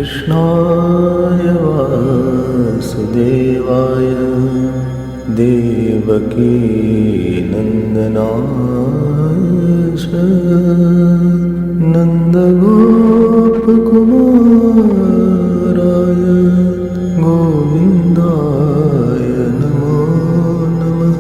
कृष्णाय वासुदेवाय देवकी नन्दनाय च नन्दगोपकुमाराय गोविन्दाय नमो नमः।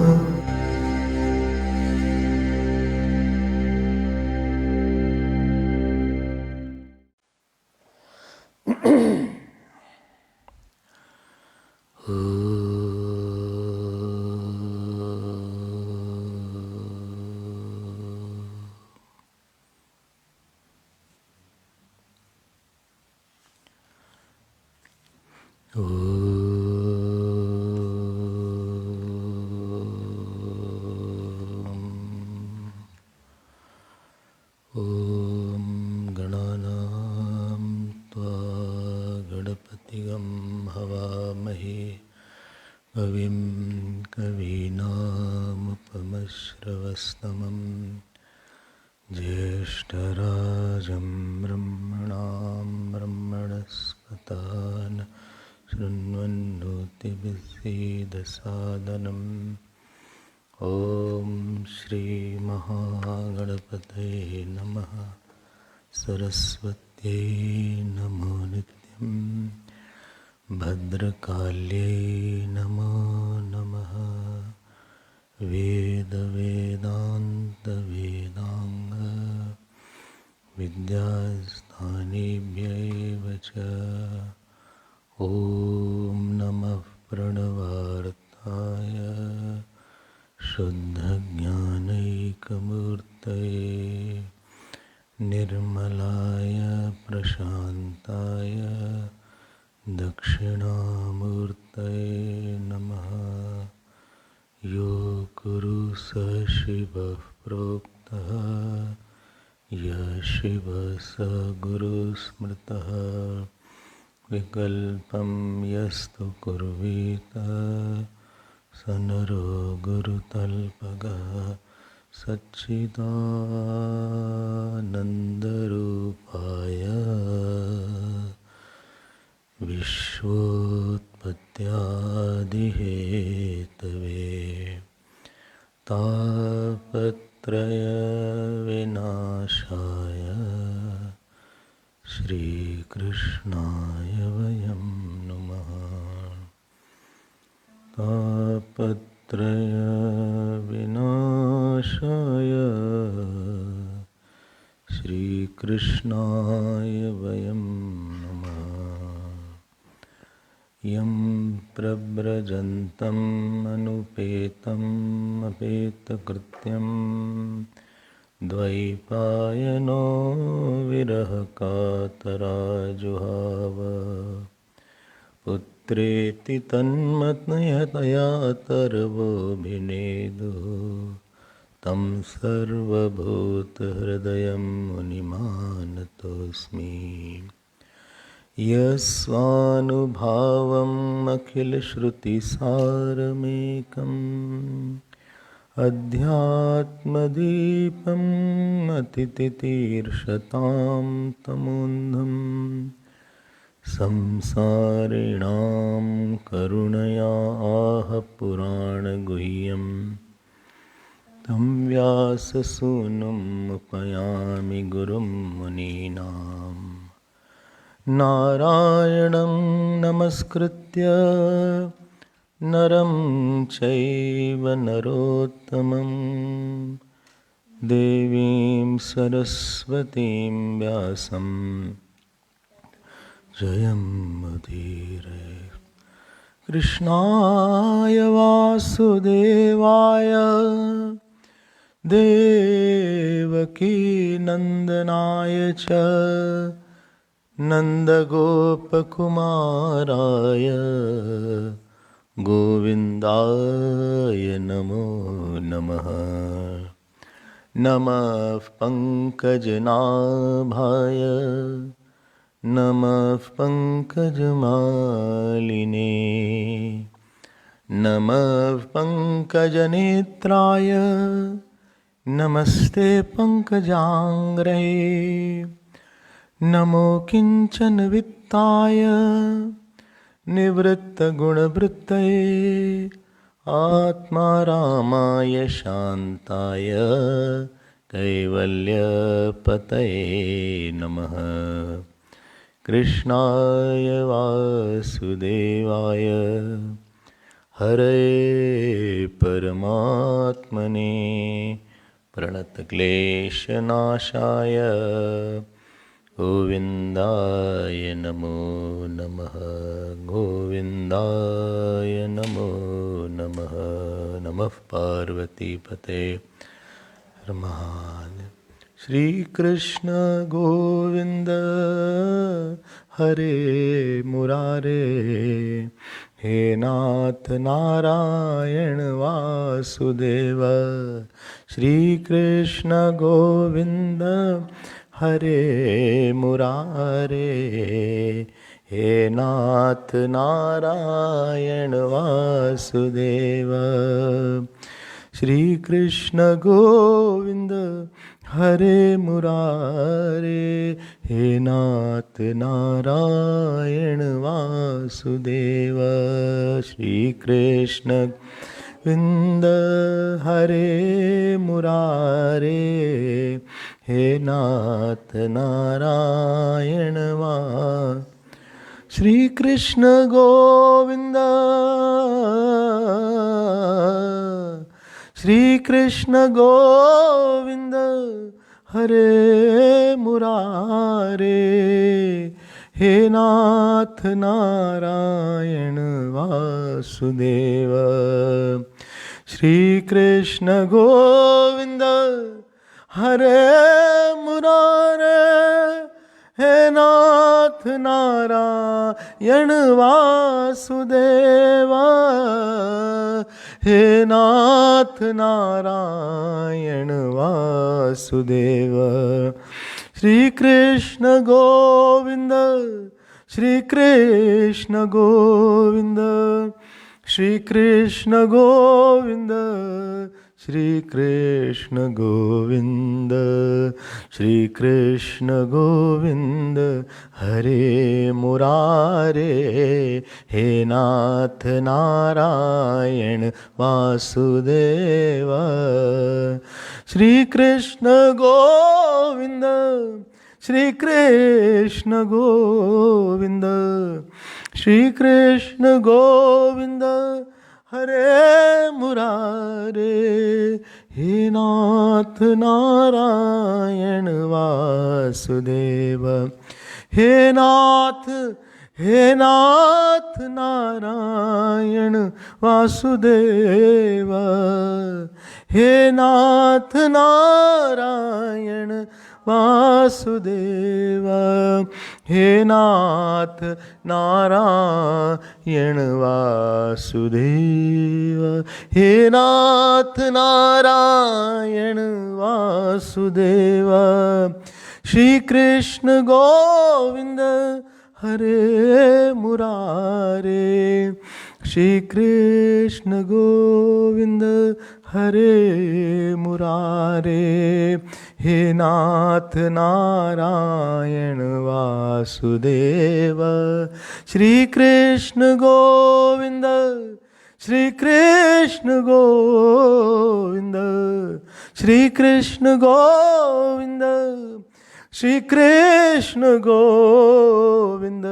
ॐ गणानां त्वा गणपतिगं हवामहे कविं कवीनामुपमश्रवस्तमं ज्येष्ठराजं ब्रह्मणां ब्रह्मणस्पतान् शृण्वन्नोतिभिस्सीदसादनम् ॐ श्रीमहागणपतये नमः। सरस्वत्यै नमो नित्यं भद्रकाल्यै नमो नमः। वेदवेदान्तवेदाङ्ग विद्यास्थानेभ्यैव च ॐ नमः प्रणवार्ताय शुद्धज्ञानैकमूर्तये निर्मलाय प्रशान्ताय दक्षिणामूर्तये नमः। यो गुरु स शिवः प्रोक्तः यः शिवः स गुरुस्मृतः विकल्पं यस्तु कुर्वीत स नरो गुरुतल्पगः सच्चिदानन्दरूपाय विश्वोत्पत्त्यादिहेतवे तापत्रयविनाशाय श्रीकृष्णाय वयं नुमः। तापत्रयविनाशाय श्रीकृष्णाय वयं नुमः। यं प्रव्रजन्तम् अनुपेतम् अपेतकृत्यं द्वैपायनो विरहकातराजुहाव पुत्रेति तन्मयतया तर्वोऽभिनेदुः तं सर्वभूतहृदयं मुनिमानतोऽस्मि। यस्वानुभावम् अखिलश्रुतिसारमेकम् अध्यात्मदीपम् अतितितीर्षतां तमोन्धम् संसारिणां करुणया आह पुराणगुह्यं तं व्याससूनुम् उपयामि गुरुं मुनीनां। नारायणं नमस्कृत्य नरं चैव नरोत्तमं देवीं सरस्वतीं व्यासं जयमुदीरये। कृष्णाय वासुदेवाय देवकी नन्दनाय च नन्दगोपकुमाराय गोविन्दाय नमो नमः। नमः पङ्कजनाभाय नमः पङ्कजमालिने नमः पङ्कजनेत्राय नमस्ते पङ्कजाङ्घ्रे नमो किंचन वित्ताय निवृत्तगुणवृत्तये आत्मारामाय शान्ताय कैवल्यपतये नमः। कृष्णाय वासुदेवाय हरे परमात्मने प्रणतक्लेशनाशाय गोविन्दाय नमो नमः। गोविन्दाय नमो नमः। नमः पार्वतीपते महादेव। श्री कृष्ण गोविंद हरे मुरारे, हे नाथ नारायण वासुदेव। श्री कृष्ण गोविंद हरे मुरारे, हे नाथ नारायण वासुदेव। श्री कृष्ण गोविंद हरे मुरारे, हे नाथ नारायण वासुदेव। श्री कृष्ण गोविंद हरे मुरारे, हे नाथ नारायण वासुदेव। श्री कृष्ण गोविंद श्री कृष्ण गोविंद हरे मुरारे, हे नाथ नारायण वासुदेव। श्री कृष्ण गोविंद हरे मुरारे, हे नाथ नारायण वासुदेव। हे नाथ नारायण वासुदेव। श्री कृष्ण गोविंद श्री कृष्ण गोविंद श्री कृष्ण गोविंद श्री कृष्ण गोविंद श्री कृष्ण गोविंद हरे मुरारे, हे नाथ नारायण वासुदेव। श्री कृष्ण गोविंद श्री कृष्ण गोविंद श्री कृष्ण गोविंद हरे मुरारे, हे नाथ नारायण वासुदेव। हे नाथ नारायण वासुदेव। हे नाथ नारायण वासुदेव। हे नाथ नारायण वासुदेव। हे नाथ नारायण वासुदेव। श्री कृष्ण गोविंद हरे मुरारे, श्री कृष्ण गोविंद हरे मुरारे, हे नाथ नारायण वासुदेव। श्री कृष्ण गोविंद श्री कृष्ण गोविंद श्री कृष्ण गोविंद श्री कृष्ण गोविंद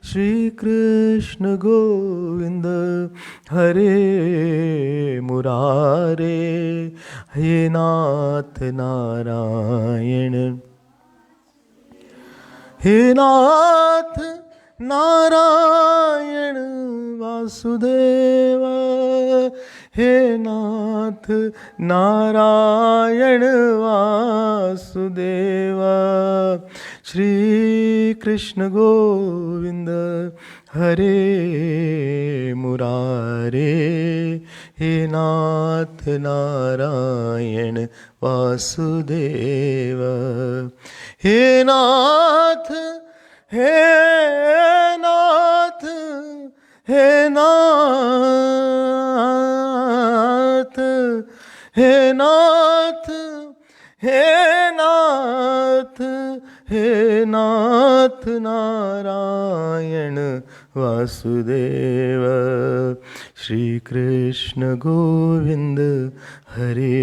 श्री कृष्ण गोविंद हरे मुरारे, हे नाथ नारायण। हे नाथ नारायण वासुदेव। हे नाथ नारायण वासुदेव। श्री कृष्ण गोविंद हरे मुरारे, हे नाथ नारायण वासुदेव। हे नाथ हे नाथ हे नाथ हे नाथ हे नाथ हे नाथ नारायण वासुदेव श्री कृष्ण गोविंद हरे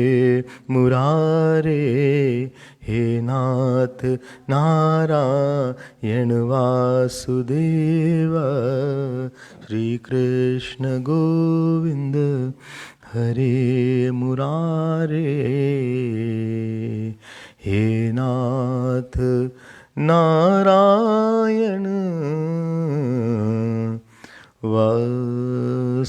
मुरारे हे नाथ नारायण वासुदेव श्री कृष्ण गोविंद हरे मुरारे हे नाथ नारायण वासुदेव।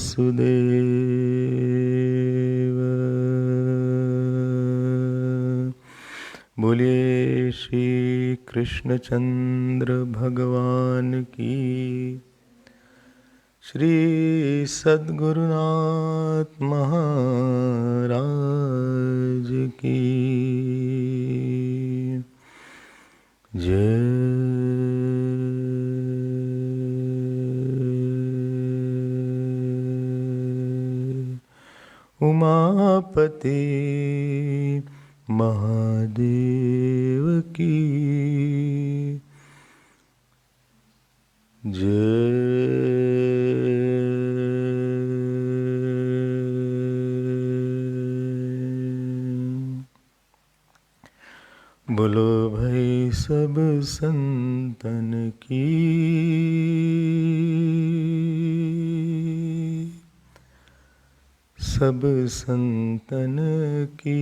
बोलिए श्री कृष्णचंद्र भगवान की, श्री सद्गुरुनाथ महाराज की जय। उमापति महादेव की बोलो भाई सब संतन की, सब संतन की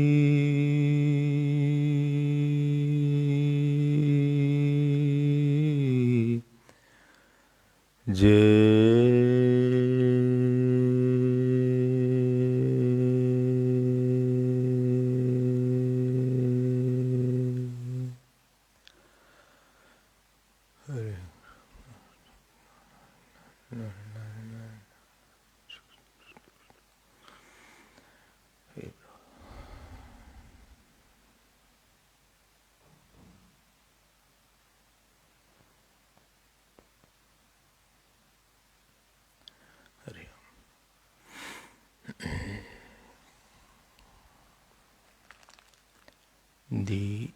The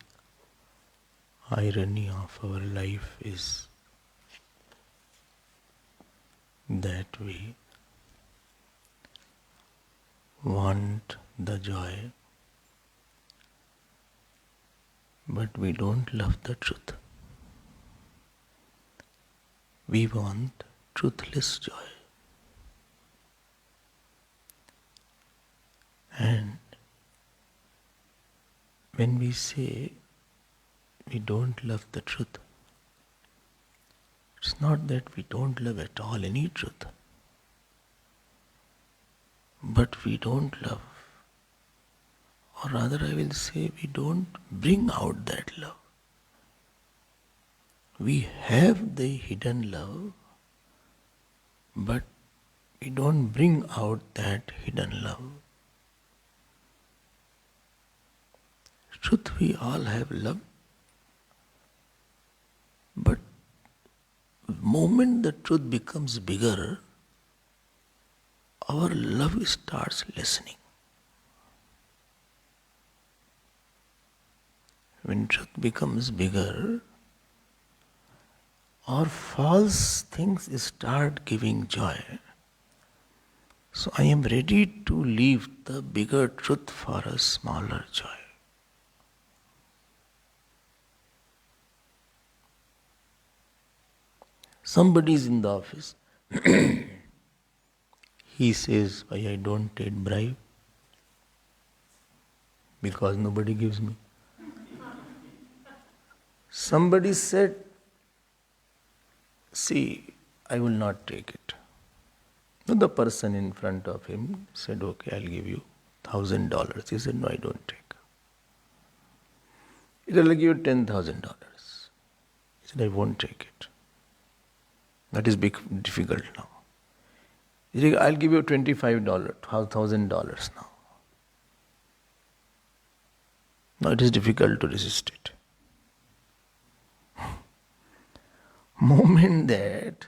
irony of our life is that we want the joy, but we don't love the truth. We want truthless joy. And when we say we don't love the truth, it's not that we don't love at all any truth, but we don't love, or rather I will say we don't bring out that love. We have the hidden love, but we don't bring out that hidden love. Truth, we all have love, but the moment the truth becomes bigger, our love starts lessening. When truth becomes bigger, our false things start giving joy. So I am ready to leave the bigger truth for a smaller joy. Somebody is in the office. He says, why I don't take bribe? Because nobody gives me. Somebody said, see, I will not take it. But the person in front of him said, okay, I'll give you $1,000. He said, no, I don't take. He said, I'll give you $10,000. He said, I won't take it. That is difficult now. He said, I'll give you $25, $1,000 now. Now it is difficult to resist it. Moment that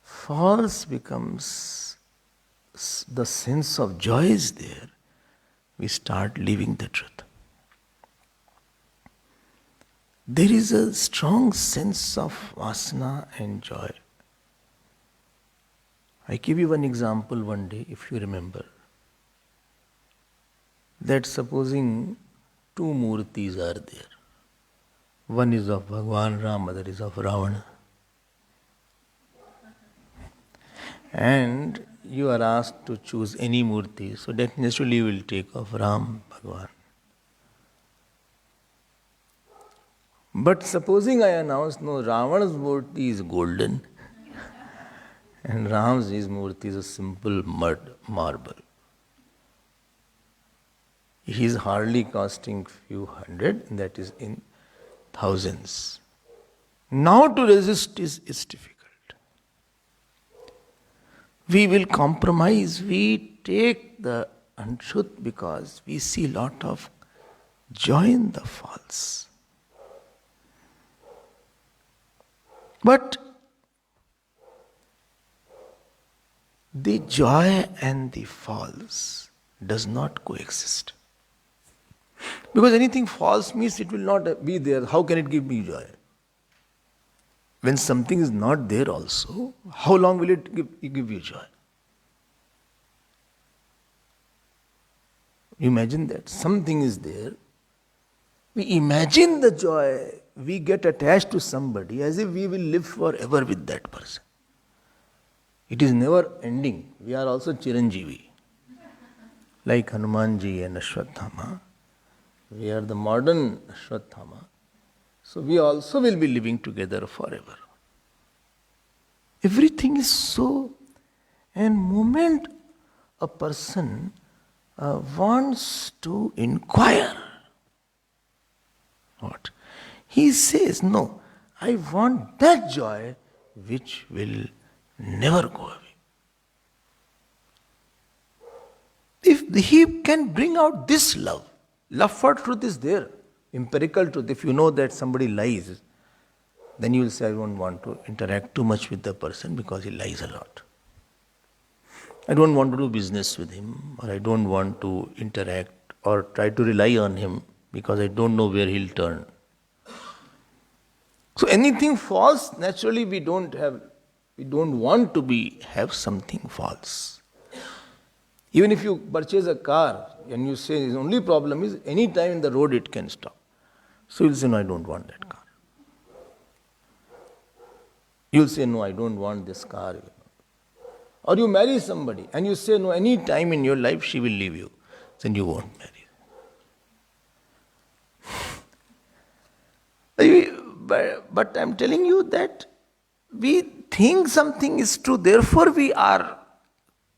false becomes, the sense of joy is there, we start living the truth. there is a strong sense of vasana and joy. I give you one example one day, if you remember. That supposing two murtis are there. One is of Bhagavan Ram, other is of Ravana. And you are asked to choose any murti, so that naturally you will take of Ram, Bhagavan. But supposing I announce, no, Ravana's murti is golden and Ram's murti is a simple mud, marble. He is hardly costing few hundred, that is in thousands. Now to resist is difficult. We will compromise, we take the untruth because we see lot of joy in the false. But the joy and the false does not coexist. Because anything false means it will not be there. How can it give me joy? When something is not there also, how long will it give you joy? Imagine that. Something is there. We imagine the joy. We get attached to somebody as if we will live forever with that person. It is never ending. We are also Chiranjeevi. Like Hanumanji and Ashwatthama. We are the modern Ashwatthama. So we also will be living together forever. Everything is so. And moment a person wants to inquire, what? He says, no, I want that joy which will never go away. If he can bring out this love for truth is there, empirical truth. If you know that somebody lies, then you will say, I don't want to interact too much with the person because he lies a lot. I don't want to do business with him, or I don't want to interact or try to rely on him because I don't know where he'll turn. So anything false, naturally we don't want to have something false. Even if you purchase a car and you say the only problem is any time in the road it can stop. So you'll say, no, I don't want that car. You'll say, no, I don't want this car. Or you marry somebody and you say, no, any time in your life she will leave you. Then you won't marry. But I'm telling you that we think something is true, therefore we are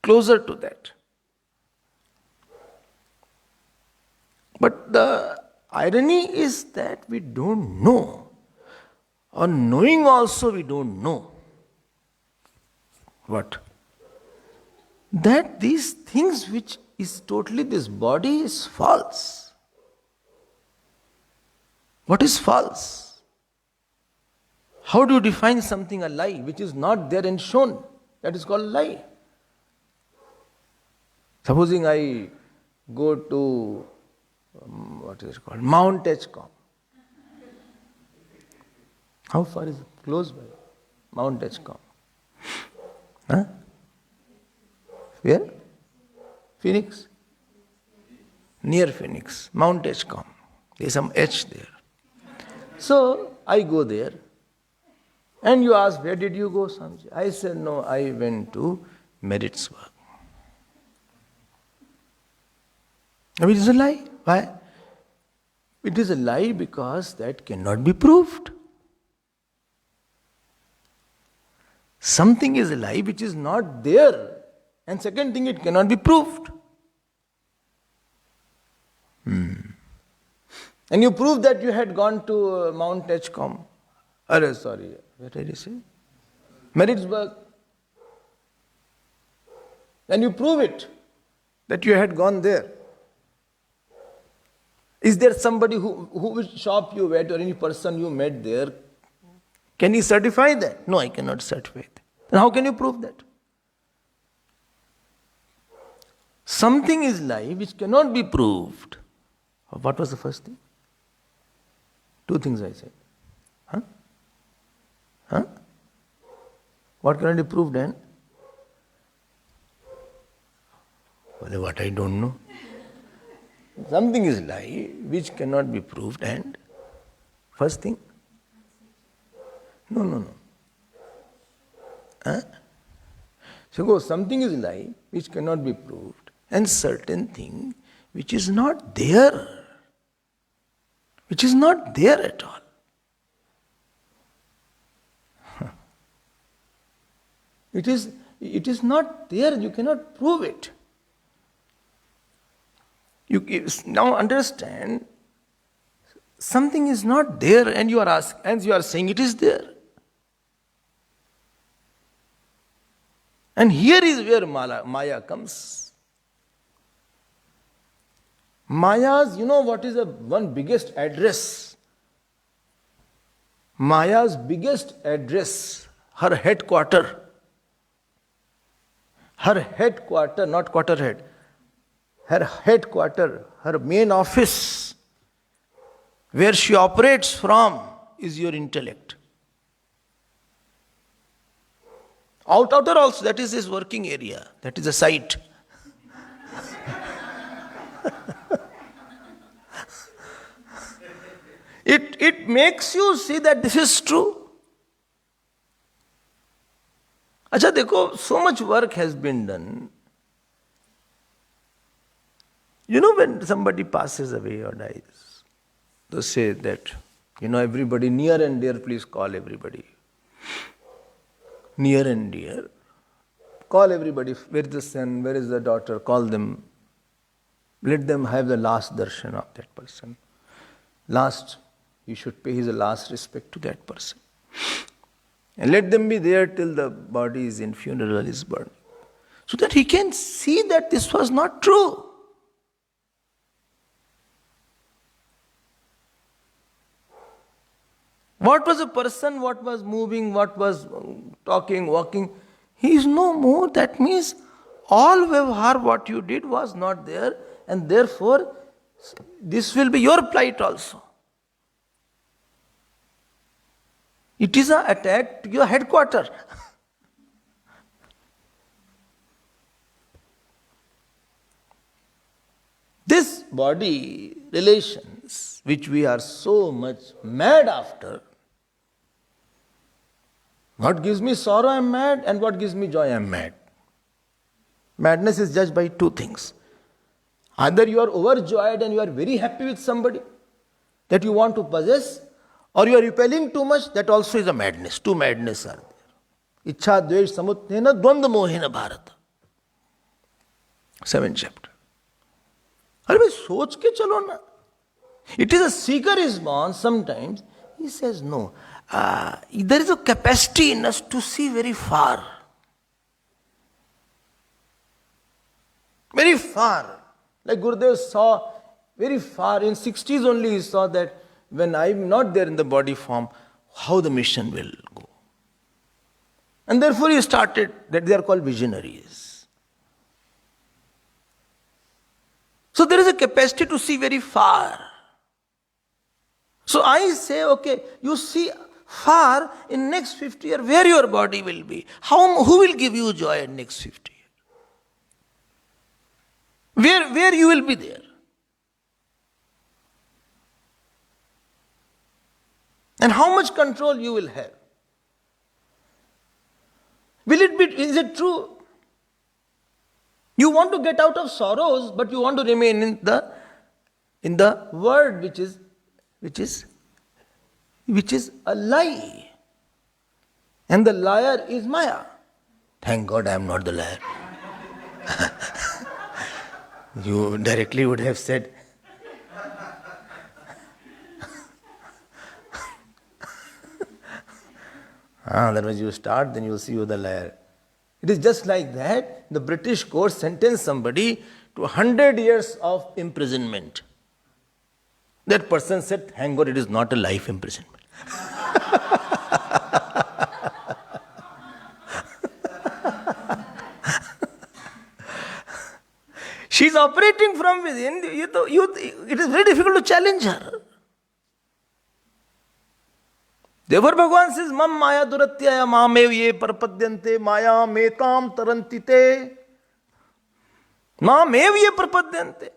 closer to that. But the irony is that we don't know, or knowing also we don't know. What? That these things which is totally this body is false. What is false? How do you define something a lie which is not there and shown? That is called lie. Supposing I go to what is it called? Mount Edgecombe. How far is it? Close by. Mount Edgecombe. Huh? Where? Phoenix? Near Phoenix. Mount Edgecombe. There is some H there. So I go there. And you ask, where did you go, Swamiji? I said, no, I went to Merrittsburg. I mean, it is a lie. Why? It is a lie because that cannot be proved. Something is a lie which is not there. And second thing, it cannot be proved. And you prove that you had gone to Mount Edgecombe. Where did you say? Merrittsburg. And you prove it, that you had gone there. Is there somebody which shop you went or any person you met there? Can you certify that? No, I cannot certify that. Then how can you prove that? Something is lie which cannot be proved. What was the first thing? Two things I said. What cannot be proved and? Well, what I don't know. Something is lie which cannot be proved and? First thing? No. Huh? So something is lie which cannot be proved and certain thing which is not there. Which is not there at all. It is not there, you cannot prove it. You now understand, something is not there and you are saying it is there. And here is where Maya comes. Maya's, what is the one biggest address? Maya's biggest address, her headquarter, not quarterhead, her headquarter, her main office, where she operates from, is your intellect. Outer also, that is his working area, that is a site. It makes you see that this is true. Acha dekho, so much work has been done. When somebody passes away or dies, they say that, everybody near and dear, please call everybody. Near and dear. Call everybody. Where is the son? Where is the daughter? Call them. Let them have the last darshan of that person. You should pay his last respect to that person. And let them be there till the body is in funeral, is burned. So that he can see that this was not true. What was a person, what was moving, what was talking, walking, he is no more. That means all vyavhar what you did was not there, and therefore this will be your plight also. It is an attack to your headquarter. This body relations which we are so much mad after, what gives me sorrow, I am mad, and what gives me joy, I am mad. Madness is judged by two things. Either you are overjoyed and you are very happy with somebody that you want to possess, or you are repelling too much, that also is a madness. Two madness are there. Ichha dvesh samutnena dvandva mohena bharata. 7th chapter. अरे भाई सोच के चलो ना. It is a seeker is born sometimes. He says no. There is a capacity in us to see very far. Very far. Like Gurudev saw very far. In 60s only he saw that when I am not there in the body form, how the mission will go. And therefore he started, that they are called visionaries. So there is a capacity to see very far. So I say, okay, you see far in next 50 years where your body will be. Who will give you joy in next 50 years? Where you will be there. And how much control you will have. Is it true? You want to get out of sorrows, but you want to remain in the world which is a lie. And the liar is Maya. Thank God I am not the liar. You directly would have said, otherwise you start, then you will see you are the liar. It is just like that. The British court sentenced somebody to 100 years of imprisonment. That person said, thank God it is not a life imprisonment. She is operating from within. It is very difficult to challenge her. Therefore Bhagavan says, Mam maya duratyaya mamev ye prapadyante maya metam tarantite. Mamev ye prapadyante.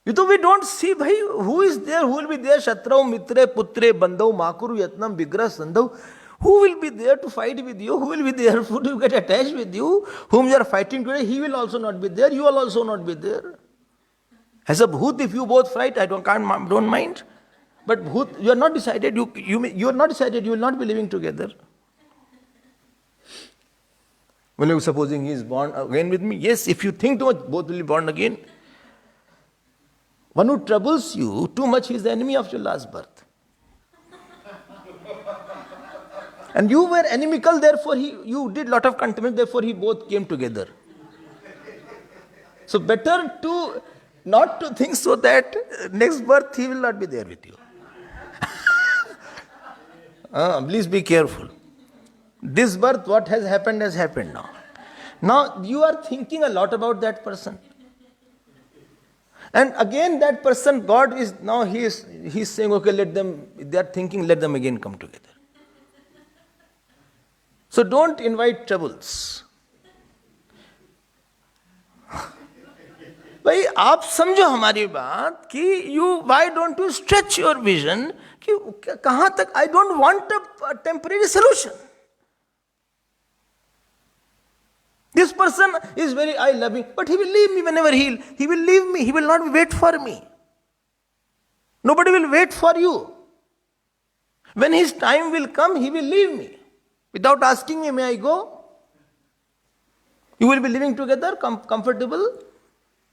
You know, we don't see who is there, who will be there, Shatrau, Mitre, Putre, Bandhav, Makuru, Yatnam, Vigra, Sandhav. Who will be there to fight with you? Who will be there to get attached with you? Whom you are fighting today, he will also not be there, you will also not be there. As a bhoot, if you both fight, I don't mind. But bhoot, you are not decided, you are not decided, you will not be living together. Well, supposing he is born again with me, yes, if you think too much, both will be born again. One who troubles you too much, he is the enemy of your last birth. And you were inimical, therefore you did lot of contempt, therefore he both came together. So better to not to think so that next birth he will not be there with you. Please be careful. This birth, what has happened now. Now you are thinking a lot about that person. And again that person, God is, now he is saying, okay, they are thinking, let them again come together. So don't invite troubles. भाई आप समझो हमारी बात कि why don't you stretch your vision कि कहाँ तक, I don't want a temporary solution. This person is very, I love him, but he will leave me whenever he will leave me. He will not wait for me. Nobody will wait for you. When his time will come, he will leave me. Without asking me, may I go? You will be living together, comfortable.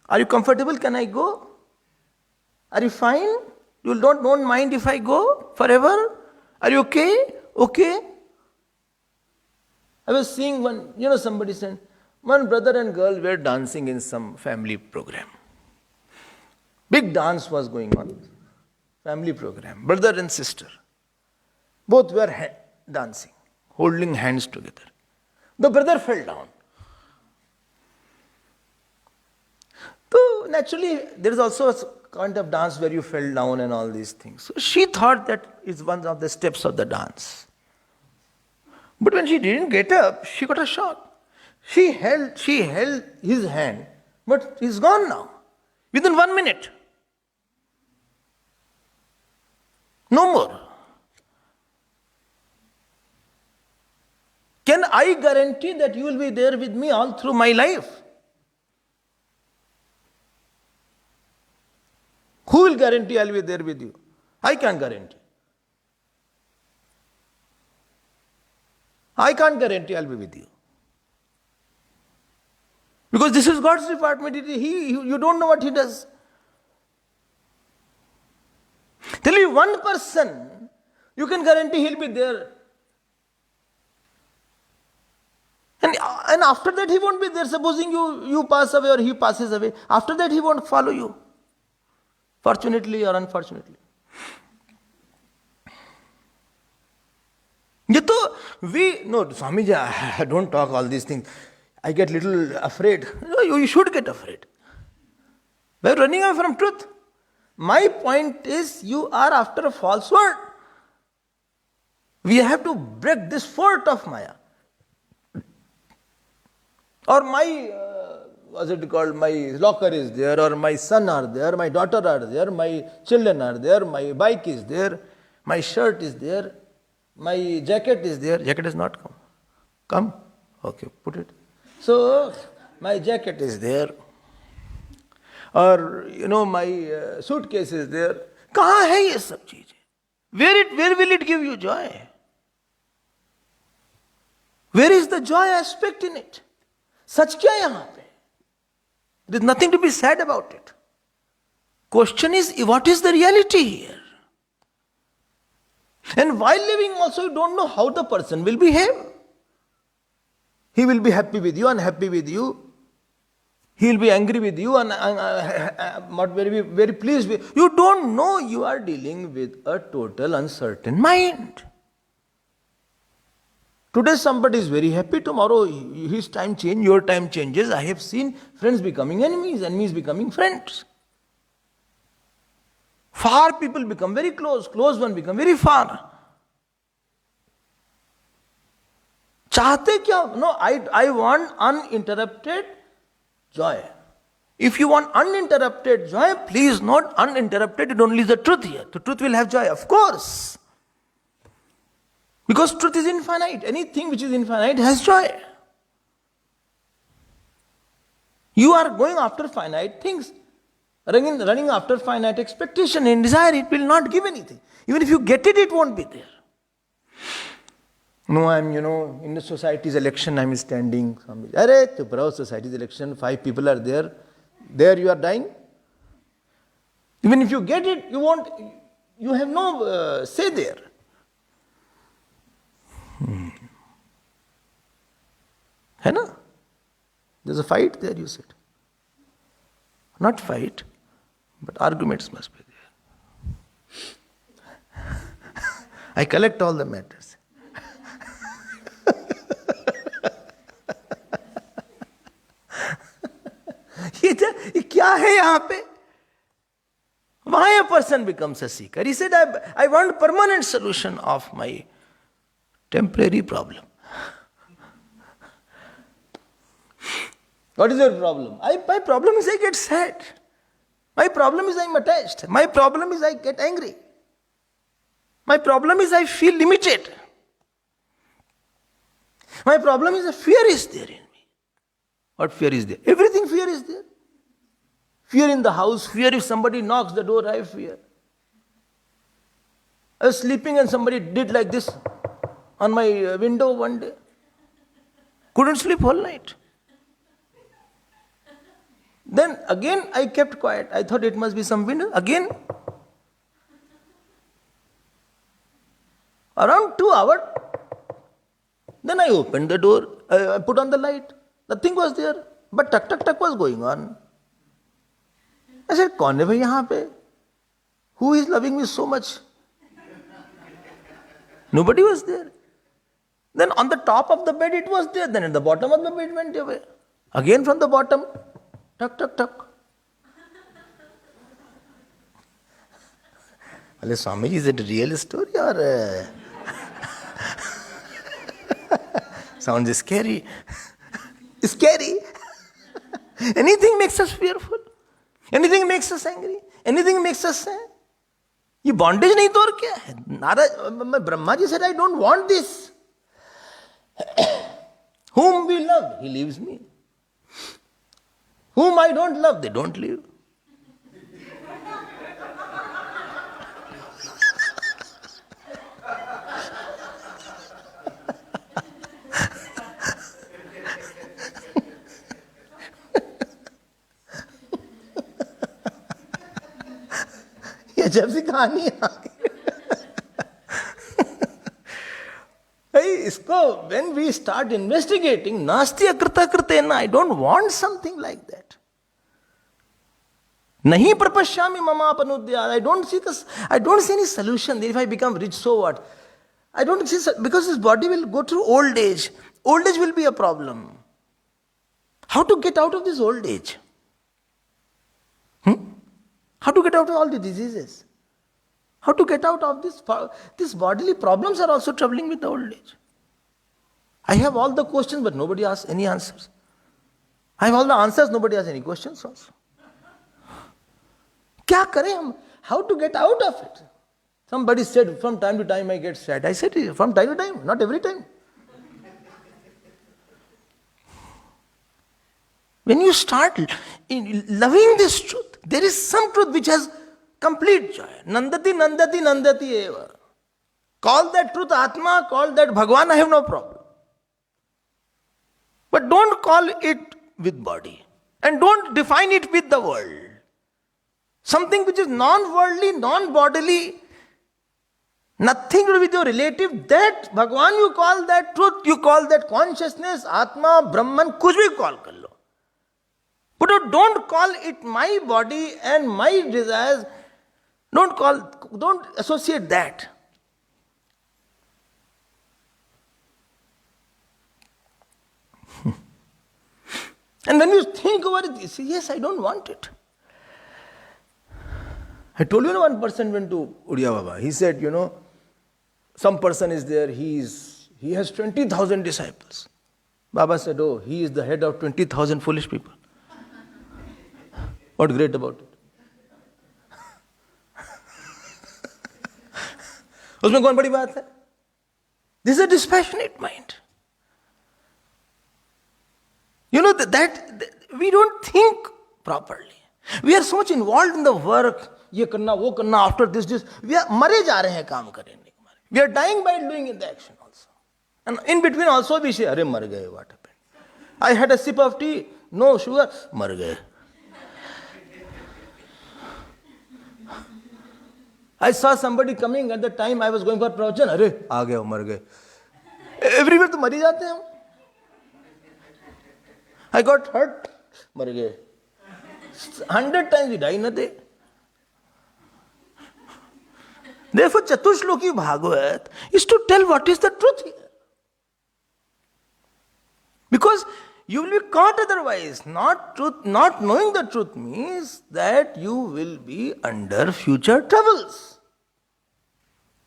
Are you comfortable? Can I go? Are you fine? You don't mind if I go forever? Are you okay? Okay. I was seeing somebody said, one brother and girl were dancing in some family program. Big dance was going on. Family program. Brother and sister. Both were dancing, holding hands together. The brother fell down. So naturally, there is also a kind of dance where you fell down and all these things. So she thought that is one of the steps of the dance. But when she didn't get up, she got a shock. She held his hand, but he's gone now. Within 1 minute. No more. Can I guarantee that you will be there with me all through my life? Who will guarantee I will be there with you? I can't guarantee. I can't guarantee I'll be with you. Because this is God's department. You don't know what He does. Tell you one person, you can guarantee he'll be there. And after that he won't be there. Supposing you pass away or he passes away. After that he won't follow you. Fortunately or unfortunately. No, Swamiji, I don't talk all these things. I get little afraid. No, you should get afraid. We're running away from truth. My point is, you are after a false word. We have to break this fort of Maya. Or my locker is there, or my son are there, my daughter are there, my children are there, my bike is there, my shirt is there, my jacket is there. Jacket has not come. Come? Okay, put it. So, my jacket is there. Or, my suitcase is there. Kahan hai ye sab cheezein? Where will it give you joy? Where is the joy aspect in it? Sach kya yahan pe? There is nothing to be said about it. Question is, what is the reality here? And while living also, you don't know how the person will behave. He will be happy with you, unhappy with you. He will be angry with you and not very pleased with you. You don't know. You are dealing with a total uncertain mind. Today somebody is very happy, tomorrow his time changes, your time changes. I have seen friends becoming enemies, enemies becoming friends. Far people become very close, close one become very far. चाहते क्या? No, I want uninterrupted joy. If you want uninterrupted joy, please not uninterrupted, it only is the truth here. The truth will have joy, of course. Because truth is infinite. Anything which is infinite has joy. You are going after finite things, running after finite expectation and desire, it will not give anything. Even if you get it, it won't be there. No, I'm, in the society's election, I'm standing. Arey, chup raho, society's election, 5 people are there. There you are dying. Even if you get it, you have no say there. Hai na? There's a fight there, you said. Not fight, but arguments must be there. I collect all the matters. ये क्या है यहाँ पे? Why a person becomes a seeker? He said, I want permanent solution of my temporary problem. What is your problem? My problem is I get sad. My problem is I'm attached. My problem is I get angry. My problem is I feel limited. My problem is a fear is there in me. What fear is there? Everything fear is there. Fear in the house, fear if somebody knocks the door, I have fear. I was sleeping and somebody did like this on my window one day. Couldn't sleep all night. Then again I kept quiet. I thought it must be some window. Again. Around 2 hours. Then I opened the door. I put on the light. Nothing was there. But tuck tuck tuck was going on. I said, कौन है भाई यहाँ पे? Who is loving me so much? Nobody was there. Then on the top of the bed it was there. Then at the bottom of the bed went away. Again from the bottom. Tuck, tuck, tuck. Well, Swamiji, is it a real story or... Sounds scary. Scary. Anything makes us fearful. Anything makes us angry. Anything makes us sad. ये bondage नहीं तो और क्या है? Narad Brahma ji said, I don't want this. Whom we love, he leaves me. Whom I don't love, they don't leave. ये जब से कहानी आ गई इसको, when we start investigating, nasti akrita kritena, I don't want something like that. Nahi prapashyami mamapanudya, I don't see any solution there. If I become rich, so what? I don't see, because this body will go through old age. Old age will be a problem. How to get out of this old age? How to get out of all the diseases? How to get out of these bodily problems are also troubling with the old age. I have all the questions, but nobody asks any answers. I have all the answers, nobody asks any questions also. क्या करें हम? How to get out of it? Somebody said, from time to time I get sad. I said, from time to time, not every time. When you start loving this truth, there is some truth which has complete joy. Nandati, nandati, nandati eva. Call that truth Atma, call that Bhagavan, I have no problem. But don't call it with body. And don't define it with the world. Something which is non-worldly, non-bodily, nothing to do with your relative, that Bhagavan you call that truth, you call that consciousness, Atma, Brahman, kuch bhi call kar lo. But don't call it my body and my desires. Don't associate that. And when you think over it, you say, yes, I don't want it. I told you one person went to Uriya Baba. He said, some person is there, he is he has 20,000 disciples. Baba said, oh, he is the head of 20,000 foolish people. What great about it? उसमें कौन बड़ी बात है? This is a dispassionate mind. You know that we don't think properly. We are so much involved in the work. ये करना, वो करना, after this. We are मरे जा रहे हैं काम करने के मारे. We are dying by doing in the action also. And in between also we say, अरे मर गए, what happened? I had a sip of tea, no sugar, मर गए. I saw somebody coming at the time I was going for pravachan, अरे आ गए, मर गए. Everywhere तो मर ही जाते हैं हम. I got hurt, मर गए. 100 times we die in a day. Therefore, Chatushloki Bhagavat is to tell what is the truth here. Because you will be caught otherwise. Not knowing the truth means that you will be under future troubles.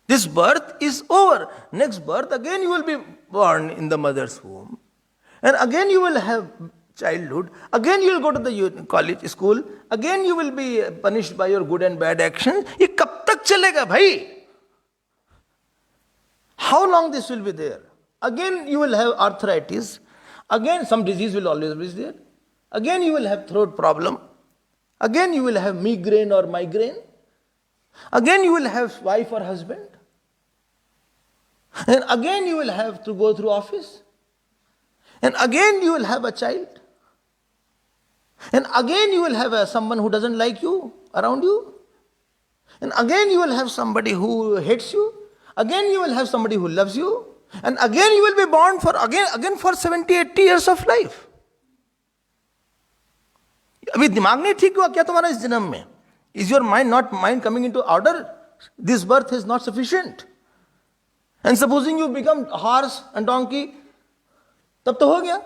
This birth is over. Next birth, again you will be born in the mother's womb. And again you will have childhood. Again you will go to the college, school. Again you will be punished by your good and bad actions. ये कब तक चलेगा भाई? How long this will be there? Again you will have arthritis. Again some disease will always be there. Again you will have throat problem. Again you will have migraine or migraine. Again you will have wife or husband. And again you will have to go through office. And again you will have a child. And again you will have someone who doesn't like you around you. And again you will have somebody who hates you. Again you will have somebody who loves you. And again you will be born for again for 70-80 years of life. अभी दिमाग नहीं ठीक हुआ क्या तुम्हारा इस जन्म में? Is your mind coming into order? This birth is not sufficient. And supposing you become horse and donkey, तब तो हो गया.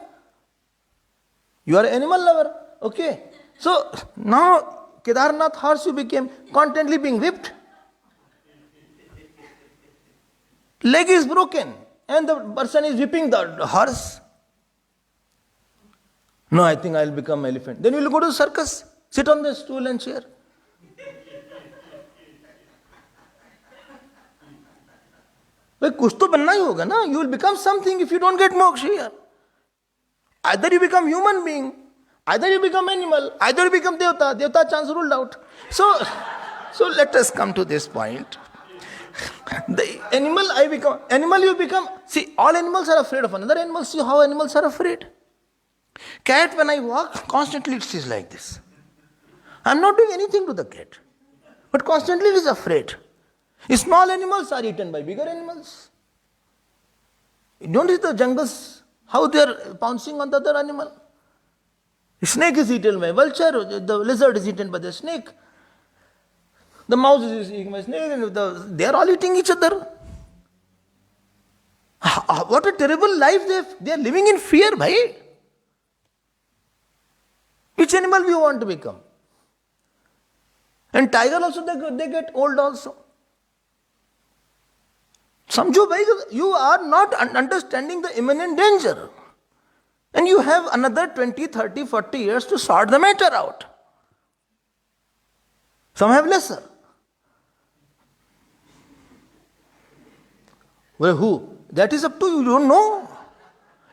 You are an animal lover. Okay. So now Kedarnath horse you became, constantly being whipped. Leg is broken and the person is whipping the horse. No, I think I will become elephant. Then you will go to the circus, sit on the stool and chair. भाई कुछ तो बनना ही होगा ना. You will become something if you don't get moksha here. Either you become human being, either you become animal, either you become devta. Devta chance ruled out. So let us come to this point. The animal you become. See, all animals are afraid of another animal. See how animals are afraid. Cat, when I walk, constantly it is like this. I am not doing anything to the cat, but constantly it is afraid. Small animals are eaten by bigger animals. You don't see the jungles, how they are pouncing on the other animal. The snake is eaten by vulture, the lizard is eaten by the snake. The mouse is eaten by snake, and they are all eating each other. What a terrible life they are living in fear, bhai. Which animal we want to become? And tiger also, they get old also. Samjho bhai, you are not understanding the imminent danger. And you have another 20, 30, 40 years to sort the matter out. Some have lesser. Well, who? That is up to you. You don't know.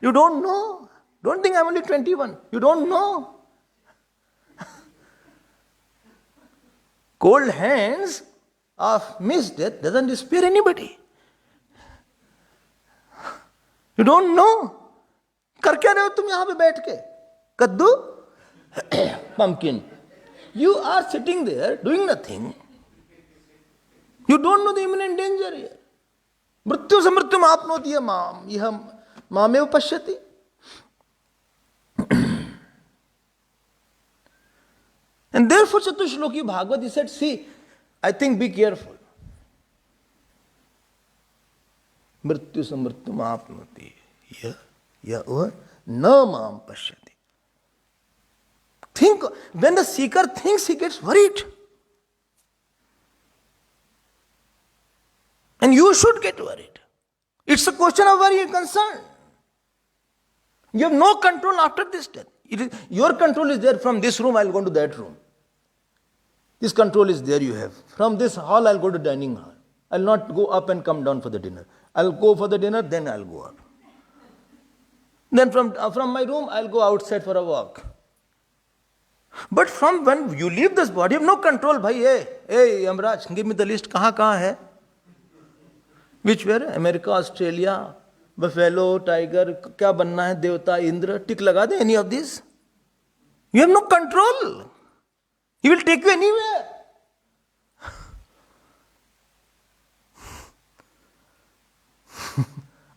You don't know. Don't think I'm only 21. You don't know. Cold hands of missed death doesn't spare anybody. You don't know. कर क्या रहे हो तुम यहाँ पे बैठ के? कद्दू? Pumpkin. You are sitting there doing nothing. You don't know the imminent danger here. मृत्यु से मृत्यु आपनोति माम यह मामेव पश्यति. And therefore Chatushloki Bhagavad, he said, see, I think be careful. मृत्यु से मृत्यु आपनोति यह न माम पश्यति. Think, when the seeker thinks, he gets worried. And you should get worried. It's a question of worry and concern. You have no control after this death. Your control is there. From this room, I'll go to that room. This control is there you have. From this hall, I'll go to dining hall. I'll not go up and come down for the dinner. I'll go for the dinner, then I'll go up. Then from my room, I'll go outside for a walk. But from when you leave this body, you have no control. Bhai, hey, Yamraj, give me the list. Kahan hai? Which were? America, Australia, buffalo, tiger, kya banna hai, devta, Indra, tick laga de, any of these? You have no control. He will take you anywhere.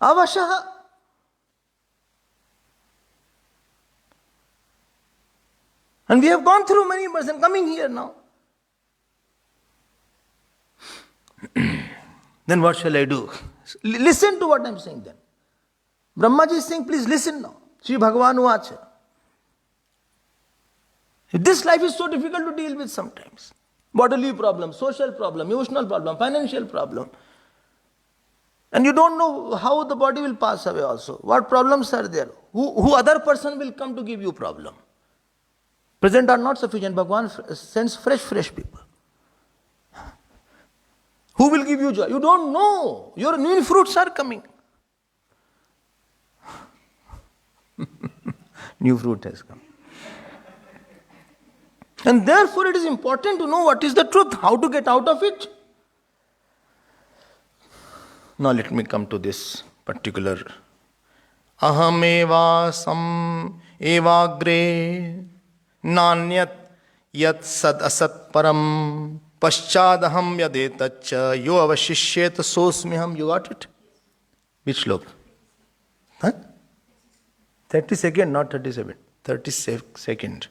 Avashaha. And we have gone through many births and coming here now. Then what shall I do? Listen to what I am saying then. Brahmaji is saying, please listen now. Shri Bhagavan Uvacha. This life is so difficult to deal with sometimes. Bodily problem, social problem, emotional problem, financial problem. And you don't know how the body will pass away also. What problems are there? Who other person will come to give you problem? Present are not sufficient. Bhagavan sends fresh people. Who will give you joy? You don't know. Your new fruits are coming. New fruit has come. And therefore it is important to know what is the truth, how to get out of it. Now let me come to this particular. Aham eva sam evagre nanyat yat sad asat param paschadaham yadetacha yo avashishyet sosmiham. You got it? Which slok? Huh? 32nd, not 37. 32nd.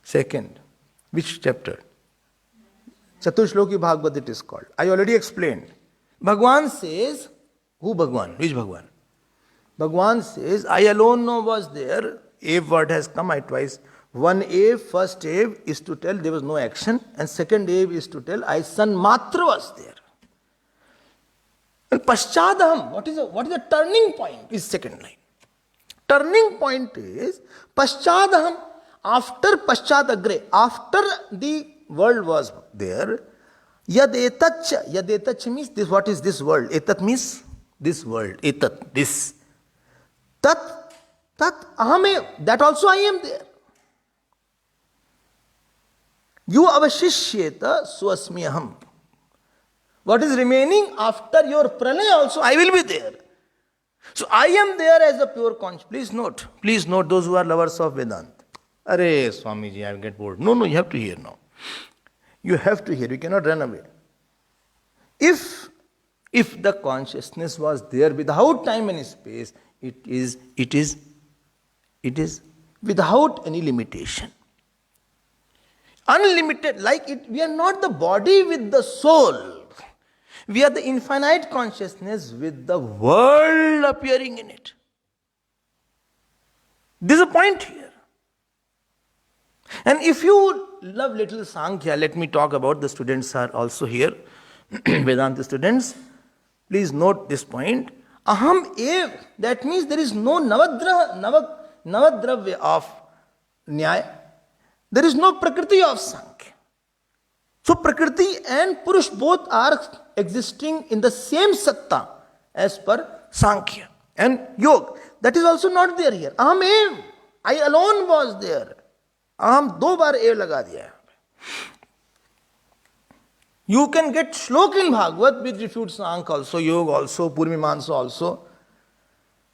Second. Which chapter? Chatushloki Bhagavad it is called. I already explained. Bhagwan says, who Bhagwan? Which Bhagwan? Bhagwan says, I alone know was there. Ave word has come twice. One Ave, first Ave is to tell there was no action, and second Ave is to tell I son Matra was there. And Paschadaham, what is the turning point? Is second line. Turning point is Paschadaham, after Paschadagre, after the world was there, Yadetach means this. What is this world? Etat means this world. Etat, this. Tat ahame, that also I am there. You avashishyeta swasmi aham. What is remaining after your pralaya also, I will be there. So I am there as a pure conscious. Please note those who are lovers of Vedanta. Are, Swamiji, I will get bored. No, you have to hear now. You have to hear. You cannot run away. If the consciousness was there without time and space, it is without any limitation. Unlimited, like it, we are not the body with the soul. We are the infinite consciousness with the world appearing in it. This is a point here. And if you love little Sankhya, let me talk about, the students are also here, Vedanta students. Please note this point. Aham ev, that means there is no navadravya of Nyaya. There is no Prakriti of Sankhya. So Prakriti and Purush both are existing in the same Satta as per Sankhya and Yoga. That is also not there here. Aham ev, I alone was there. Aham do bar ev laga diya. You can get shlok in Bhagavad which refutes Sankhya also, Yoga also, Purmimansa also.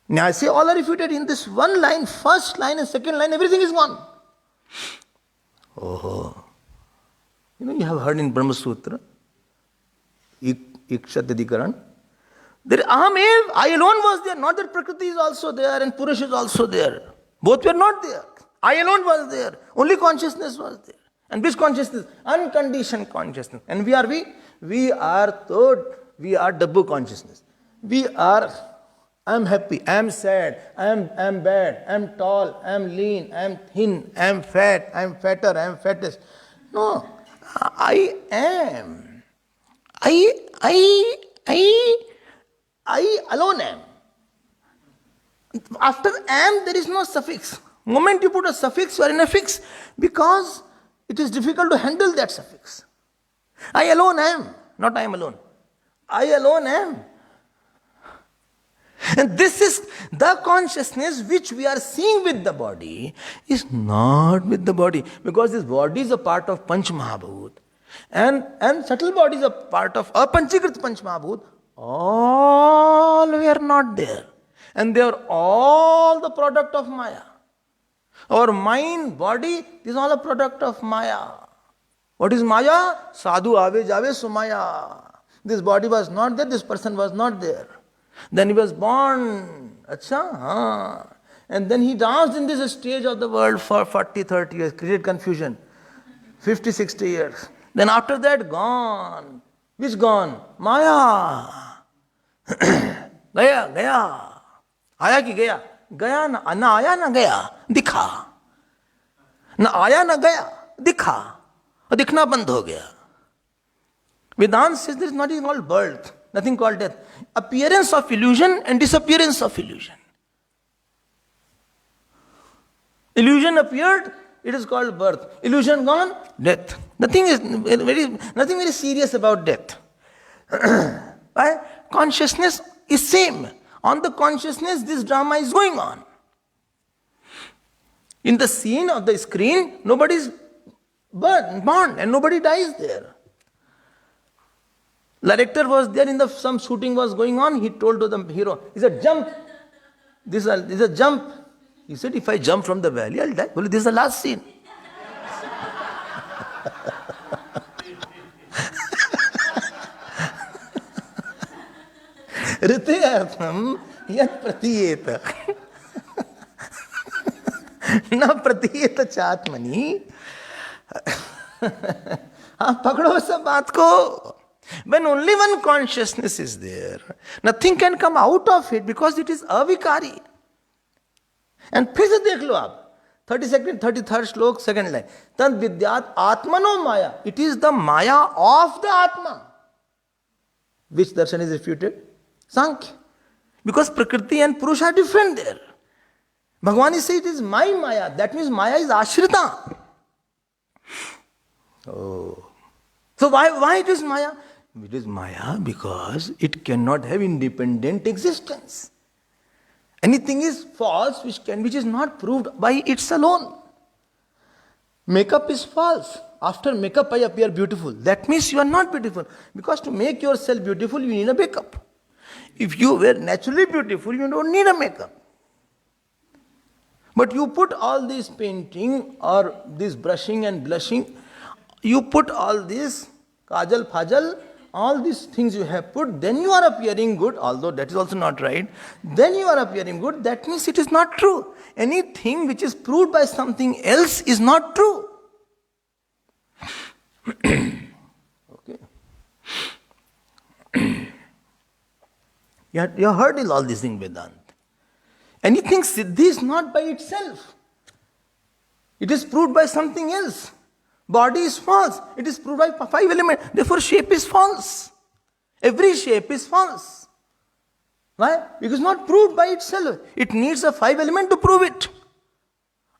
Nyaya all are refuted in this one line, first line and second line, everything is gone. Oh. You have heard in Brahma Sutra, Ikshatadikaran. There Aham ev, I alone was there, not that Prakriti is also there and Purush is also there. Both were not there. I alone was there. Only consciousness was there. And which consciousness? Unconditioned consciousness. And we are Dabbu consciousness. I am happy, I am sad, I am bad, I am tall, I am lean, I am thin, I am fat, I am fatter, I am fattest. No, I am. I I alone am. After am, there is no suffix. Moment you put a suffix, you are in a fix, because it is difficult to handle that suffix. I alone am, not I am alone. I alone am. And this is the consciousness which we are seeing with the body is not with the body, because this body is a part of Panch Mahabhut, and subtle body is a part of Apanchikrit Panch Mahabhut. All were not there. And they are all the product of Maya. Our mind, body, is all a product of Maya. What is Maya? Sadhu ave jave sumaya. This body was not there, this person was not there. Then he was born. Acha, haan. And then he danced in this stage of the world for 40, 30 years, created confusion. 50, 60 years. Then after that, gone. Which gone? Maya. Gaya. आया कि गया? गया ना आया ना गया, दिखा. ना आया ना गया, दिखा. और दिखना बंद हो गया. Vedanta says there is nothing called birth, nothing called death. Appearance of illusion and disappearance of illusion. Illusion appeared, it is called birth. Illusion gone, death. Nothing very serious about death. Why? Consciousness is same. On the consciousness, this drama is going on. In the scene of the screen, nobody is born and nobody dies there. Director was there in some shooting was going on. He told to the hero, he said, jump. This is a jump. He said, if I jump from the valley, I'll die. Well, this is the last scene. Rithyartham yat pratiyeta na pratiyeta chatmani. Pakdo sab baat ko. When only one consciousness is there, nothing can come out of it because it is avikari. And फिर से देख लो आप 33rd श्लोक second line. Tad vidyat atmano maya. It is the maya of the atma. Which darshan is refuted? Sankhya. Because Prakriti and Purusha are different there. Bhagavan is saying it is my Maya. That means Maya is Ashrita. Oh. So why it is Maya? It is Maya because it cannot have independent existence. Anything is false which is not proved by its alone. Makeup is false. After makeup I appear beautiful. That means you are not beautiful. Because to make yourself beautiful you need a makeup. If you were naturally beautiful, you don't need a makeup. But you put all this painting or this brushing and blushing, you put all this kajal, phajal, all these things you have put, then you are appearing good, although that is also not right. Then you are appearing good, that means it is not true. Anything which is proved by something else is not true. Okay. You have heard all these things, Vedanta. Anything siddhi is not by itself. It is proved by something else. Body is false. It is proved by 5 elements. Therefore, shape is false. Every shape is false. Why? Because not proved by itself. It needs a 5 element to prove it.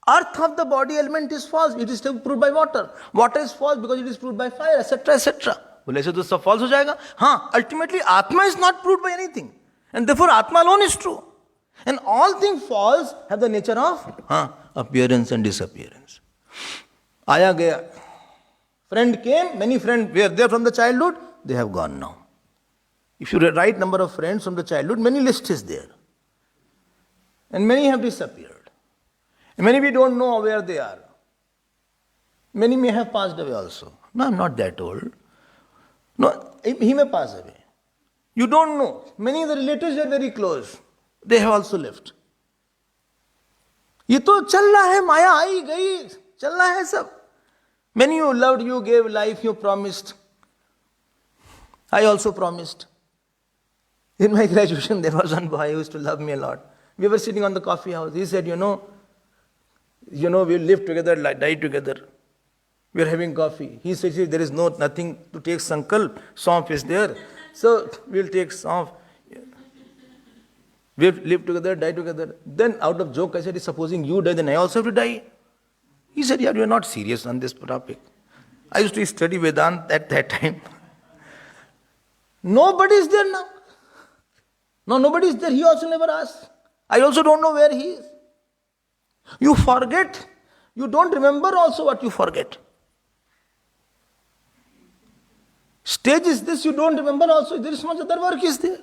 Earth of the body element is false. It is still proved by water. Water is false because it is proved by fire, etc., etc. बोले ऐसे तो सब false हो जाएगा. हाँ, ultimately Atma is not proved by anything. And therefore Atma alone is true. And all things false have the nature of appearance and disappearance. Aya gaya. Friend came, many friends were there from the childhood, they have gone now. If you write number of friends from the childhood, many list is there. And many have disappeared. And many we don't know where they are. Many may have passed away also. No, I'm not that old. No, he may pass away. You don't know. Many of the relatives are very close. They have also left. ये तो चल रहा है, माया आई गई, चल रहा है सब. Many you loved, you gave life, you promised. I also promised. In my graduation, there was one boy who used to love me a lot. We were sitting on the coffee house. He said, we'll live together, die together. We are having coffee. He says, there is nothing to take sankalp. Saunf is there. So we'll take saunf. We have lived together, die together. Then out of joke I said, supposing you die, then I also have to die. He said, yeah, you are not serious on this topic. I used to study Vedanta at that time. Nobody is there now. No, nobody is there. He also never asked. I also don't know where he is. You forget. You don't remember also what you forget. Stage is this, you don't remember also. There is much other work is there.